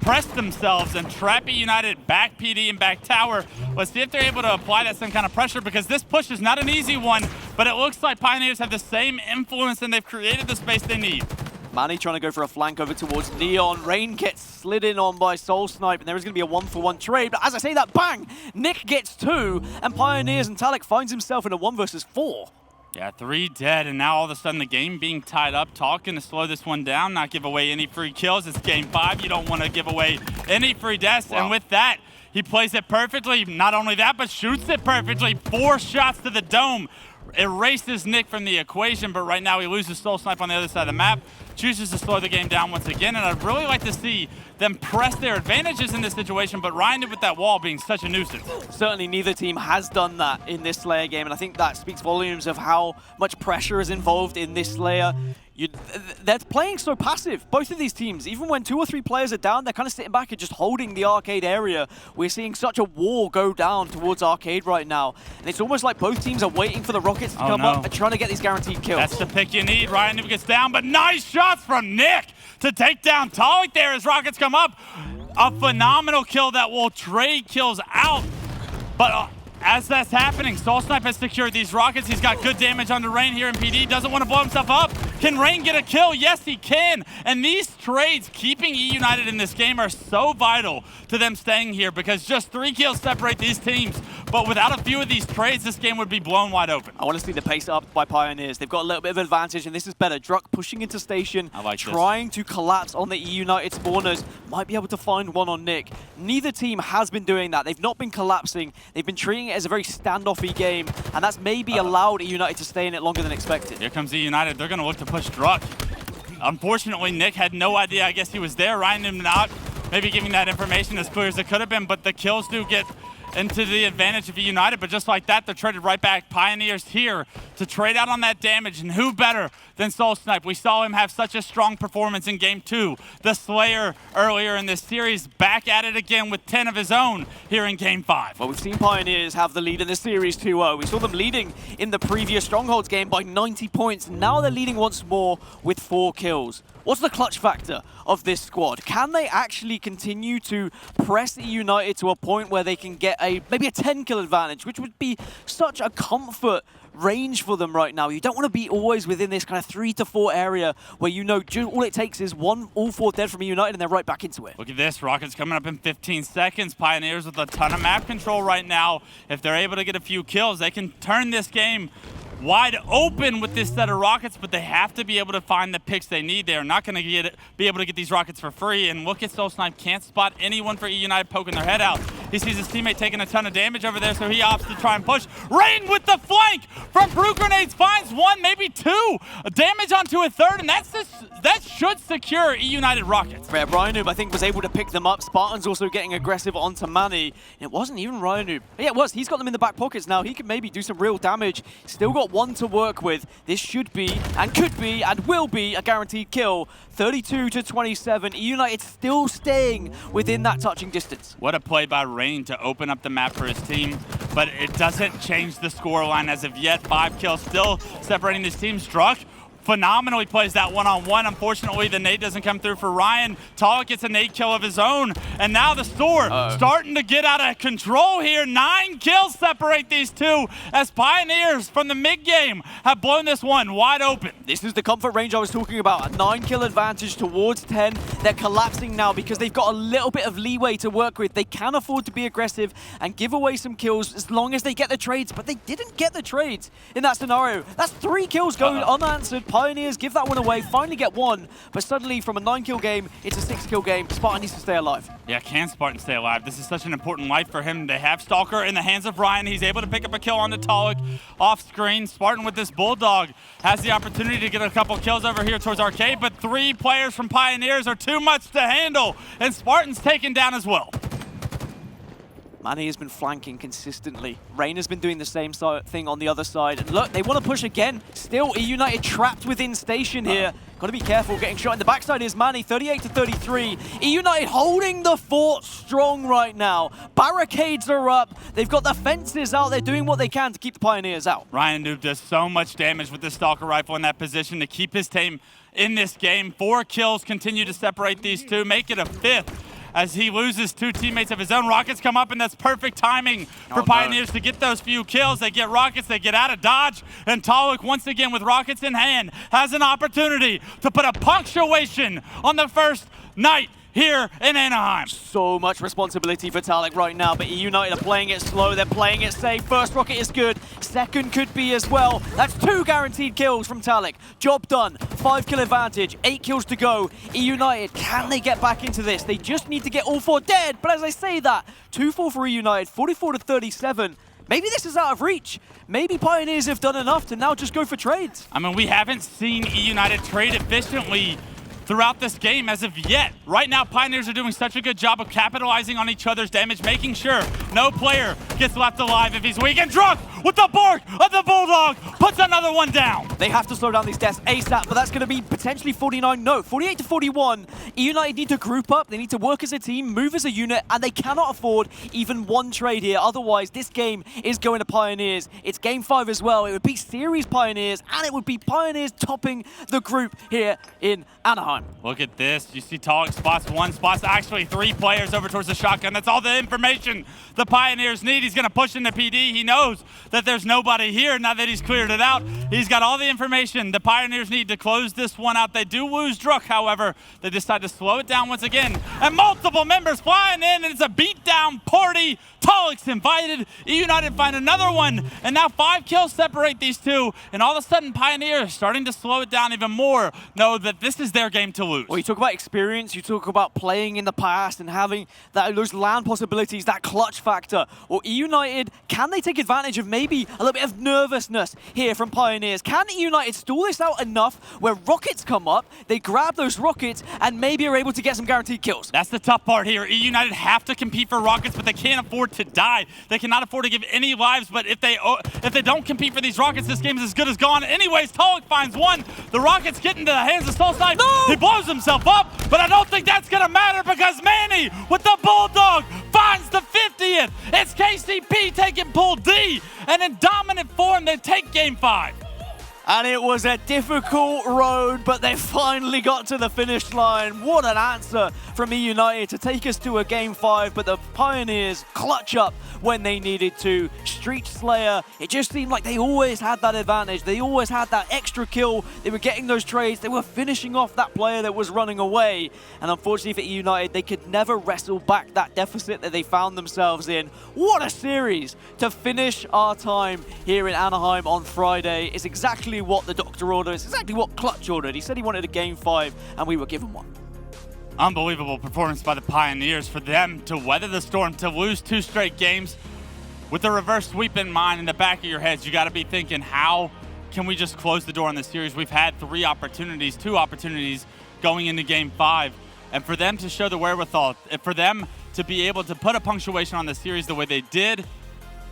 press themselves and trap eUnited back PD and back tower. Let's see if they're able to apply that same kind of pressure, because this push is not an easy one, but it looks like Pioneers have the same influence and they've created the space they need. Manny trying to go for a flank over towards Neon. Rain gets slid in on by Soul Snipe, and there is going to be a 1-for-1 trade. But as I say that, bang! Nick gets 2, and Pioneers and Talik finds himself in a 1 versus 4. Yeah, 3 dead, and now all of a sudden the game being tied up. Talking to slow this one down, not give away any free kills. It's game 5. You don't want to give away any free deaths. Wow. And with that, he plays it perfectly. Not only that, but shoots it perfectly. 4 shots to the dome. Erases Nick from the equation, but right now he loses Soul Snipe on the other side of the map. Chooses to slow the game down once again, and I'd really like to see them press their advantages in this situation, but Ryan with that wall being such a nuisance. Certainly neither team has done that in this Slayer game, and I think that speaks volumes of how much pressure is involved in this Slayer. They're playing so passive, both of these teams. Even when 2 or 3 players are down, they're kind of sitting back and just holding the arcade area. We're seeing such a wall go down towards arcade right now. And it's almost like both teams are waiting for the Rockets to come up and trying to get these guaranteed kills. That's the pick you need. Ryan gets down, but nice shots from Nick to take down Talik there as Rockets come up. A phenomenal kill that will trade kills out. But as that's happening, Soul Snipe has secured these Rockets. He's got good damage on the Rain here in PD. Doesn't want to blow himself up. Can Rain get a kill? Yes, he can. And these trades keeping eUnited in this game are so vital to them staying here because just 3 kills separate these teams. But without a few of these trades, this game would be blown wide open. I want to see the pace up by Pioneers. They've got a little bit of advantage, and this is better. Druck pushing into station, trying to collapse on the eUnited spawners. Might be able to find one on Nick. Neither team has been doing that. They've not been collapsing. They've been treating it as a very standoffy game, and that's maybe allowed eUnited to stay in it longer than expected. Here comes eUnited. They're going to look to push Druck. Unfortunately, Nick had no idea. I guess he was there. Ryan did not maybe giving that information as clear as it could have been, but the kills do get into the advantage of eUnited, but just like that, they're traded right back. Pioneers here to trade out on that damage, and who better than Soul Snipe? We saw him have such a strong performance in Game 2. The Slayer earlier in this series, back at it again with 10 of his own here in Game 5. Well, we've seen Pioneers have the lead in the series 2-0. We saw them leading in the previous Strongholds game by 90 points. Now they're leading once more with 4 kills. What's the clutch factor of this squad? Can they actually continue to press eUnited to a point where they can get maybe a 10-kill advantage, which would be such a comfort range for them right now? You don't want to be always within this kind of 3 to 4 area where you know all it takes is all 4 dead from eUnited and they're right back into it. Look at this, Rockets coming up in 15 seconds. Pioneers with a ton of map control right now. If they're able to get a few kills, they can turn this game wide open with this set of Rockets, but they have to be able to find the picks they need. They are not going to be able to get these Rockets for free. And look at Soul Snipe, can't spot anyone for eUnited poking their head out. He sees his teammate taking a ton of damage over there, so he opts to try and push. Rain with the flank from Brew Grenades finds 1, maybe 2 damage onto a 3rd, and that should secure eUnited Rockets. Yeah, Ryanoob, I think, was able to pick them up. Spartan's also getting aggressive onto Manny. It wasn't even Ryanoob. Yeah, it was. He's got them in the back pockets now. He can maybe do some real damage. Still got 1 to work with. This should be, and could be, and will be a guaranteed kill. 32-27. eUnited still staying within that touching distance. What a play by Rain to open up the map for his team, but it doesn't change the scoreline as of yet. 5 kills still separating these teams. Druck phenomenally plays that one-on-one. Unfortunately, the nade doesn't come through for Ryan. Talik gets a nade kill of his own, and now the store starting to get out of control here. 9 kills separate these two as Pioneers from the mid-game have blown this one wide open. This is the comfort range I was talking about. A 9-kill advantage towards 10. They're collapsing now because they've got a little bit of leeway to work with. They can afford to be aggressive and give away some kills as long as they get the trades, but they didn't get the trades in that scenario. That's 3 kills going unanswered. Pioneers give that one away, finally get 1, but suddenly from a 9-kill game, it's a 6-kill game. Spartan needs to stay alive. Yeah, can Spartan stay alive? This is such an important life for him. They have Stalker in the hands of Ryan. He's able to pick up a kill on the Talik off screen. Spartan with this Bulldog has the opportunity to get a couple kills over here towards Arcade, but 3 players from Pioneers are too much to handle, and Spartan's taken down as well. Manny has been flanking consistently. Rain has been doing the same thing on the other side. And look, they want to push again. Still, eUnited trapped within station here. Got to be careful getting shot in the backside is Manny, 38-33. eUnited holding the fort strong right now. Barricades are up. They've got the fences out. They're doing what they can to keep the Pioneers out. Ryan Noob does so much damage with the Stalker rifle in that position to keep his team in this game. 4 kills continue to separate these two, make it a 5th. as he loses 2 teammates of his own. Rockets come up, and that's perfect timing for Pioneers to get those few kills. They get Rockets, they get out of dodge, and Talik, once again with Rockets in hand, has an opportunity to put a punctuation on the first night here in Anaheim. So much responsibility for Talik right now, but eUnited are playing it slow, they're playing it safe. First rocket is good, second could be as well. That's 2 guaranteed kills from Talik. Job done, 5 kill advantage, 8 kills to go. eUnited, can they get back into this? They just need to get all 4 dead, but as I say that, 2-4 for eUnited, 44-37. Maybe this is out of reach. Maybe Pioneers have done enough to now just go for trades. I mean, we haven't seen eUnited trade efficiently throughout this game as of yet. Right now, Pioneers are doing such a good job of capitalizing on each other's damage, making sure no player gets left alive if he's weak. And Drunk, with the bark of the Bulldog, puts another one down. They have to slow down these deaths ASAP, but that's going to be potentially 48-41. eUnited need to group up, they need to work as a team, move as a unit, and they cannot afford even 1 trade here. Otherwise, this game is going to Pioneers. It's Game 5 as well. It would be Series Pioneers, and it would be Pioneers topping the group here in Anaheim. Look at this. You see Talik spots 1, spots actually 3 players over towards the shotgun. That's all the information the Pioneers need. He's going to push into PD. He knows that there's nobody here now that he's cleared it out. He's got all the information the Pioneers need to close this one out. They do lose Druk, however. They decide to slow it down once again. And multiple members flying in, and it's a beatdown party. Talik's invited. eUnited find another one, and now 5 kills separate these two. And all of a sudden, Pioneers starting to slow it down even more. Know that this is their game to lose. Well, you talk about experience, you talk about playing in the past and having those land possibilities, that clutch factor. Well, eUnited, can they take advantage of maybe a little bit of nervousness here from Pioneers? Can eUnited stall this out enough where rockets come up, they grab those rockets, and maybe are able to get some guaranteed kills? That's the tough part here. eUnited have to compete for rockets, but they can't afford to die. They cannot afford to give any lives, but if they don't compete for these rockets, this game is as good as gone. Anyways, Talik finds one. The rockets get into the hands of Soulside. No! He blows himself up, but I don't think that's gonna matter because Manny with the Bulldog finds the 50th. It's KCP taking Pool D, and in dominant form, they take Game 5. And it was a difficult road, but they finally got to the finish line. What an answer from eUnited to take us to a Game 5, but the Pioneers clutch up when they needed to. Street Slayer, it just seemed like they always had that advantage. They always had that extra kill. They were getting those trades. They were finishing off that player that was running away. And unfortunately for eUnited, they could never wrestle back that deficit that they found themselves in. What a series to finish our time here in Anaheim on Friday. It's exactly what the doctor ordered. It's exactly what Clutch ordered. He said he wanted a Game 5, and we were given one. Unbelievable performance by the Pioneers for them to weather the storm, to lose 2 straight games. With the reverse sweep in mind, in the back of your heads, you got to be thinking, how can we just close the door on this series? We've had 2 opportunities going into Game 5. And for them to show the wherewithal, for them to be able to put a punctuation on the series the way they did,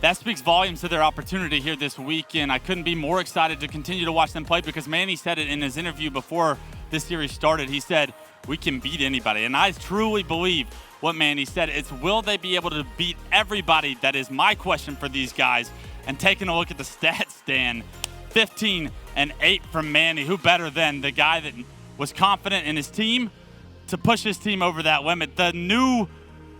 that speaks volumes to their opportunity here this weekend. I couldn't be more excited to continue to watch them play because Manny said it in his interview before this series started. He said, we can beat anybody. And I truly believe what Manny said. It's will they be able to beat everybody? That is my question for these guys. And taking a look at the stats, Dan, 15-8 from Manny. Who better than the guy that was confident in his team to push his team over that limit? The new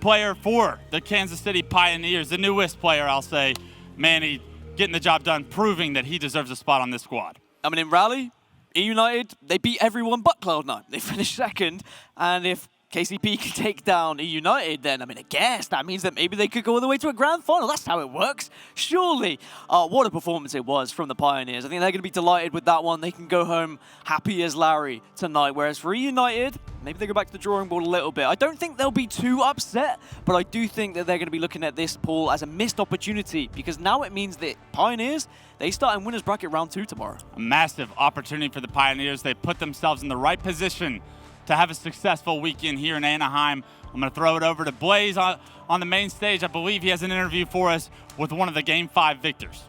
player for the Kansas City Pioneers, the newest player, I'll say, Manny getting the job done, proving that he deserves a spot on this squad. I mean, in Rally, eUnited, they beat everyone but Cloud9. They finished second, and if KCP can take down eUnited, then, I mean, I guess that means that maybe they could go all the way to a grand final. That's how it works, surely. What a performance it was from the Pioneers. I think they're going to be delighted with that one. They can go home happy as Larry tonight, whereas for eUnited, maybe they go back to the drawing board a little bit. I don't think they'll be too upset, but I do think that they're going to be looking at this pool as a missed opportunity, because now it means that Pioneers, they start in winner's bracket round 2 tomorrow. A massive opportunity for the Pioneers. They put themselves in the right position to have a successful weekend here in Anaheim. I'm going to throw it over to Blaze on the main stage. I believe he has an interview for us with one of the Game 5 victors.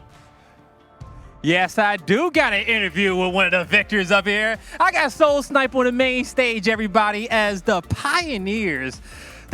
Yes, I do got an interview with one of the victors up here. I got Soul Snipe on the main stage, everybody, as the Pioneers,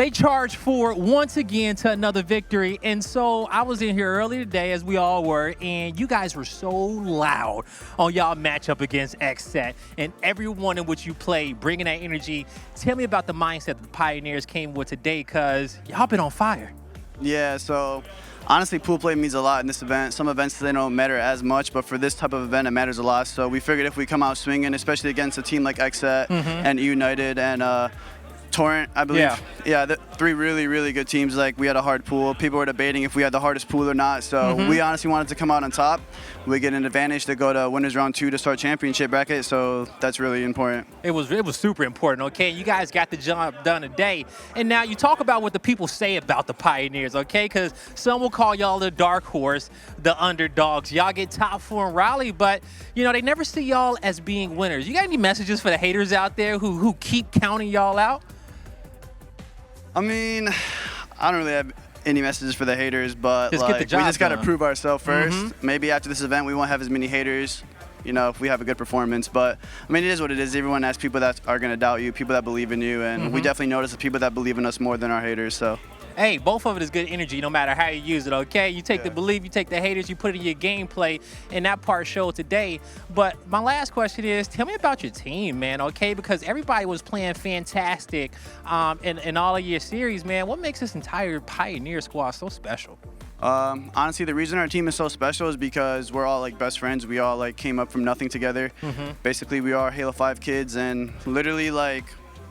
they charged forward once again to another victory. And so I was in here earlier today, as we all were, and you guys were so loud on y'all matchup against XSET and everyone in which you played, bringing that energy. Tell me about the mindset the Pioneers came with today, because y'all been on fire. Yeah, so honestly, pool play means a lot in this event. Some events, they don't matter as much, but for this type of event, it matters a lot. So we figured if we come out swinging, especially against a team like XSET and eUnited and Torrent, I believe. Yeah, the 3 really, really good teams. Like, we had a hard pool. People were debating if we had the hardest pool or not. So we honestly wanted to come out on top. We get an advantage to go to winners round 2 to start championship bracket. So that's really important. It was super important, okay? You guys got the job done today. And now you talk about what the people say about the Pioneers, okay? Because some will call y'all the dark horse, the underdogs. Y'all get top 4 in Raleigh, but, you know, they never see y'all as being winners. You got any messages for the haters out there who keep counting y'all out? I mean, I don't really have any messages for the haters, but Just like, get the job we just got to done. prove ourselves first. Maybe after this event, we won't have as many haters, you know, if we have a good performance. But, I mean, it is what it is. Everyone has people that are going to doubt you, people that believe in you, and we definitely notice the people that believe in us more than our haters, so. Hey, both of it is good energy no matter how you use it, okay? You take the belief, you take the haters, you put it in your gameplay, and that part showed today. But my last question is, tell me about your team, man, okay? Because everybody was playing fantastic in all of your series, man. What makes this entire Pioneer squad so special? Honestly, the reason our team is so special is because we're all like best friends. We all like came up from nothing together. Basically, we are Halo 5 kids, and literally like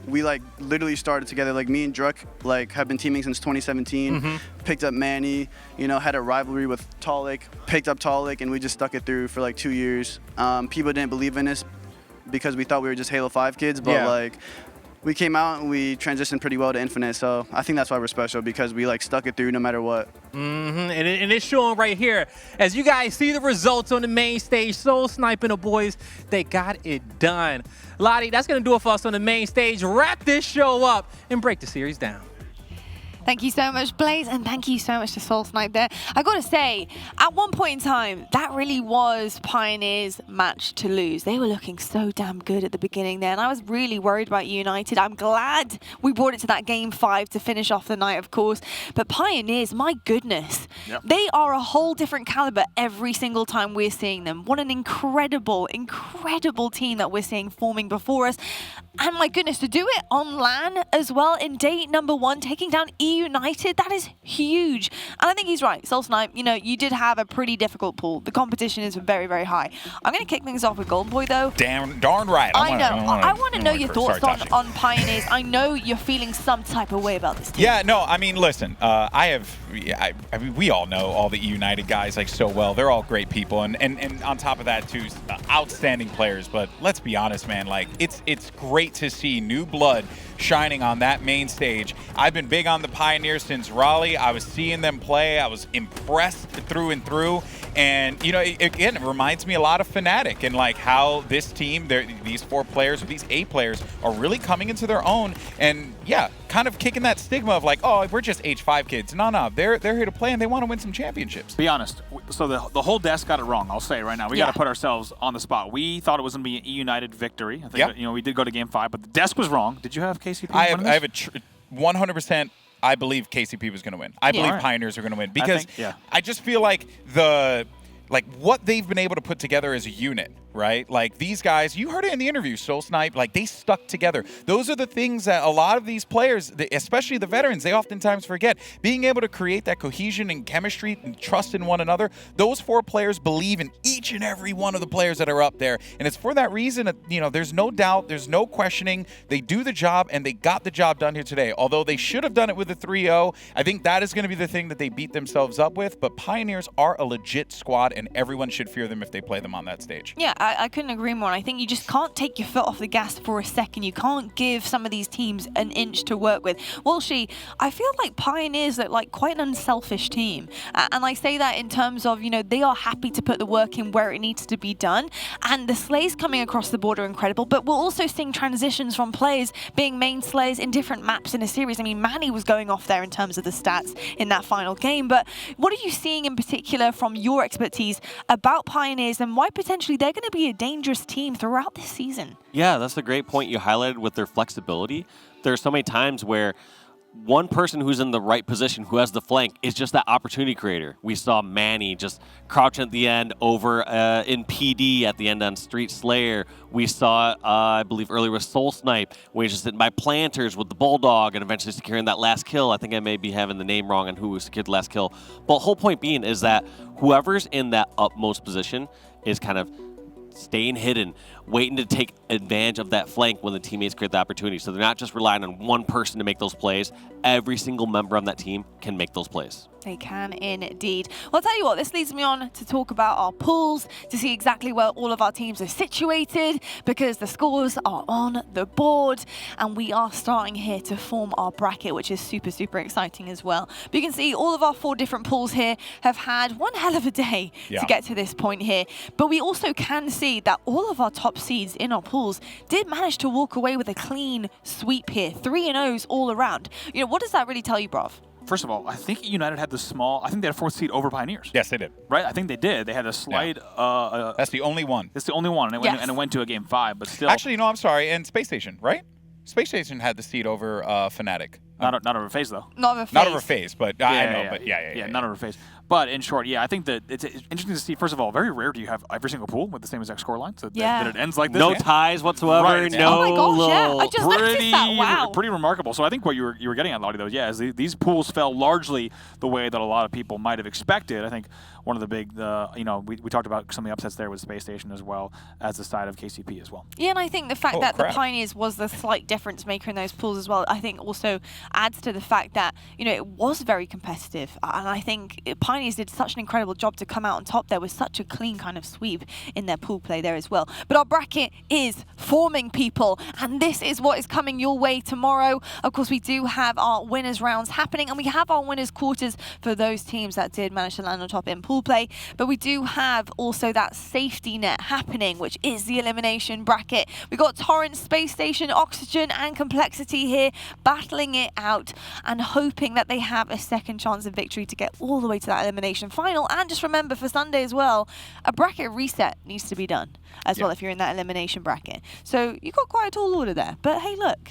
we literally started together. Like me and Druck like have been teaming since 2017. Picked up Manny, you know, had a rivalry with Talik, picked up Talik, and we just stuck it through for like 2 years. People didn't believe in us because we thought we were just Halo 5 kids, but like we came out and we transitioned pretty well to Infinite. So I think that's why we're special, because we like stuck it through no matter what. And it's showing right here. As you guys see the results on the main stage, Soul Sniping the boys, they got it done. Lottie, that's going to do it for us on the main stage. Wrap this show up and break the series down. Thank you so much, Blaze, and thank you so much to Soul Snipe there. I gotta say, at one point in time, that really was Pioneer's match to lose. They were looking so damn good at the beginning there, and I was really worried about eUnited. I'm glad we brought it to that game 5 to finish off the night, of course. But Pioneers, my goodness, they are a whole different caliber every single time we're seeing them. What an incredible, incredible team that we're seeing forming before us. And my goodness, to do it on LAN as well in day number 1, taking down eUnited, that is huge. And I think he's right. Soul Snipe, you know, you did have a pretty difficult pool. The competition is very, very high. I'm going to kick things off with Golden Boy, though. Darn right. I want to know your thoughts on Pioneers. I know you're feeling some type of way about this team. Yeah, no, I mean, listen, I mean, we all know all the eUnited guys like so well. They're all great people, and on top of that, too, outstanding players. But let's be honest, man, like it's great to see new blood shining on that main stage. I've been big on the Pioneers since Raleigh. I was seeing them play. I was impressed through and through. And, you know, again, it reminds me a lot of Fnatic and, like, how this team, these 4 players, or these 8 players, are really coming into their own. And, yeah, kind of kicking that stigma of, like, oh, we're just H5 kids. No, they're here to play, and they want to win some championships. Be honest. So the whole desk got it wrong, I'll say right now. We got to put ourselves on the spot. We thought it was going to be an eUnited victory. I think, you know, we did go to game 5, but the desk was wrong. Did you have KCP? I have a 100%. I believe KCP was going to win. I believe Pioneers are going to win because I just feel like what they've been able to put together as a unit, right? Like these guys, you heard it in the interview, Soul Snipe, like they stuck together. Those are the things that a lot of these players, especially the veterans, they oftentimes forget. Being able to create that cohesion and chemistry and trust in one another, those 4 players believe in each and every one of the players that are up there. And it's for that reason that, you know, there's no doubt, there's no questioning. They do the job, and they got the job done here today. Although they should have done it with a 3-0, I think that is going to be the thing that they beat themselves up with. But Pioneers are a legit squad, and everyone should fear them if they play them on that stage. Yeah, I couldn't agree more. I think you just can't take your foot off the gas for a second. You can't give some of these teams an inch to work with. Walshy, I feel like Pioneers are like quite an unselfish team. And I say that in terms of, you know, they are happy to put the work in where it needs to be done. And the slays coming across the board are incredible, but we're also seeing transitions from players being main slays in different maps in a series. I mean, Manny was going off there in terms of the stats in that final game, but what are you seeing in particular from your expertise about Pioneers and why potentially they're going to be a dangerous team throughout this season? Yeah, that's a great point you highlighted with their flexibility. There are so many times where one person who's in the right position, who has the flank, is just that opportunity creator. We saw Manny just crouching at the end over in PD at the end on Street Slayer. We saw, I believe earlier with Soul Snipe, where he's just sitting by planters with the Bulldog and eventually securing that last kill. I think I may be having the name wrong on who secured the last kill. But the whole point being is that whoever's in that upmost position is kind of staying hidden, waiting to take advantage of that flank when the teammates create the opportunity. So they're not just relying on one person to make those plays. Every single member on that team can make those plays. They can indeed. Well, I'll tell you what, this leads me on to talk about our pools, to see exactly where all of our teams are situated, because the scores are on the board, and we are starting here to form our bracket, which is super, super exciting as well. But you can see all of our 4 different pools here have had one hell of a day to get to this point here. But we also can see that all of our top seeds in our pools did manage to walk away with a clean sweep here, 3-0s all around. You know, what does that really tell you, Brav? First of all, I think eUnited had the small. I think they had a 4th seed over Pioneers. Yes, they did. Right? I think they did. They had a slight. That's the only one. It's the only one, and it went to a game 5. But still. Actually, no, I'm sorry. And Space Station, right? Space Station had the seed over Fnatic. Not over FaZe though. Not over FaZe. Not over FaZe, but I know. But yeah. Not over FaZe. But in short, yeah, I think that it's interesting to see. First of all, very rare do you have every single pool with the same exact score line, so that it ends like this. No ties whatsoever. Right, no. Oh my gosh, yeah. I just noticed that. Wow. Pretty remarkable. So I think what you were getting at, Lottie, though, is these pools fell largely the way that a lot of people might have expected. I think one of the big, we talked about some of the upsets there with Space Station as well as the side of KCP as well. Yeah, and I think the fact that the Pioneers was the slight difference maker in those pools as well, I think also adds to the fact that, it was very competitive. And I think Pioneers did such an incredible job to come out on top there with such a clean kind of sweep in their pool play there as well. But our bracket is forming, people, and this is what is coming your way tomorrow. Of course, we do have our winners rounds happening, and we have our winners quarters for those teams that did manage to land on top in pool play. But we do have also that safety net happening, which is the elimination bracket. We got Torrent, Space Station, Oxygen, and Complexity here battling it out and hoping that they have a second chance of victory to get all the way to that elimination final. And just remember, for Sunday as well, a bracket reset needs to be done as well if you're in that elimination bracket. So you've got quite a tall order there. But hey, look,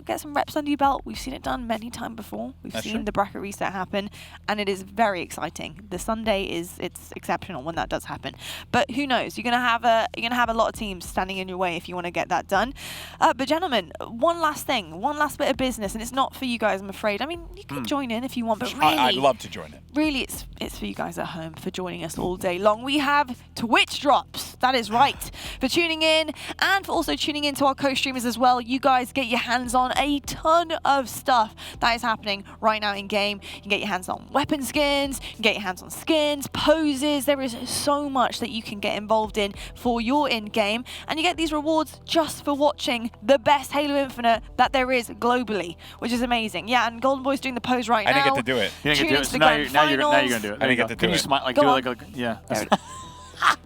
get some reps under your belt. We've seen it done many times before. We've seen the bracket reset happen, and it is very exciting. The Sunday it's exceptional when that does happen. But who knows? You're gonna have a lot of teams standing in your way if you want to get that done. But gentlemen, one last bit of business, and it's not for you guys, I'm afraid. I mean, you can join in if you want, but really, I'd love to join in. Really, it's for you guys at home for joining us all day long. We have Twitch drops. That is right. For tuning in and for also tuning in to our co-streamers as well. You guys get your hands on a ton of stuff that is happening right now in game. You can get your hands on weapon skins, you can get your hands on skins, poses. There is so much that you can get involved in for your in-game, and you get these rewards just for watching the best Halo Infinite that there is globally, which is amazing. Yeah, and Golden Boy's doing the pose right now. I didn't get to do it. You didn't get to do it. So now you're going to do it. I didn't get to do Can it. you smile? Like, Go do on. like yeah.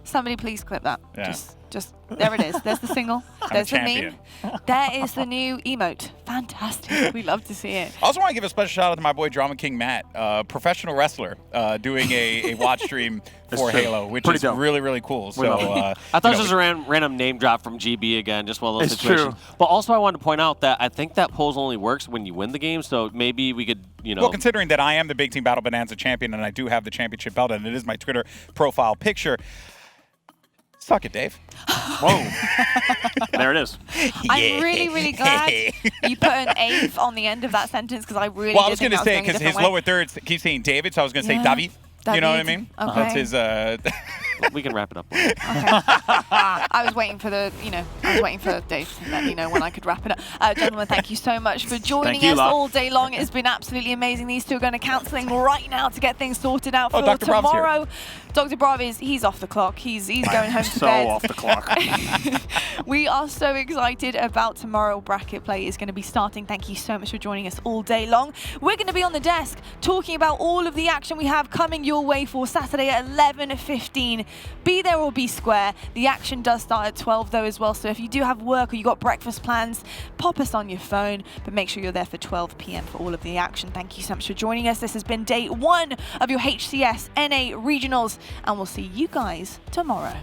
Somebody please clip that. Yeah. Just there it is. There's the single. There's the meme. champion. There is the new emote. Fantastic. We love to see it. I also want to give a special shout out to my boy Drama King Matt, professional wrestler, doing a watch stream for Halo, which is really, really cool. So I thought it was just a random name drop from GB again, just one of those It's situations. true. But also I wanted to point out that I think that pose only works when you win the game, so maybe we could, Well, considering that I am the Big Team Battle Bonanza champion and I do have the championship belt and it is my Twitter profile picture, suck it, Dave. Whoa. There it is. I'm really, really glad you put an eighth on the end of that sentence, because I really Well, I did was think going to that say, was going a because his different way. lower thirds keep saying David, so I was going to say Yeah. David. You know what I David. mean? Okay. That's his... we can wrap it up. Okay. I was waiting for Dave to let me know when I could wrap it up. Gentlemen, thank you so much for joining us all day long. It's been absolutely amazing. These two are going to counselling right now to get things sorted out for Dr. Brav's here. tomorrow. Dr. Brav he's off the clock. He's going home to So bed. off the clock. We are so excited about tomorrow. Bracket play is going to be starting. Thank you so much for joining us all day long. We're going to be on the desk talking about all of the action we have coming your way for Saturday at 11:15. Be there or be square. The action does start at 12 though as well, so if you do have work or you got breakfast plans, pop us on your phone, but make sure you're there for 12 p.m. for all of the action. Thank you so much for joining us. This has been day 1 of your HCS NA Regionals, and we'll see you guys tomorrow.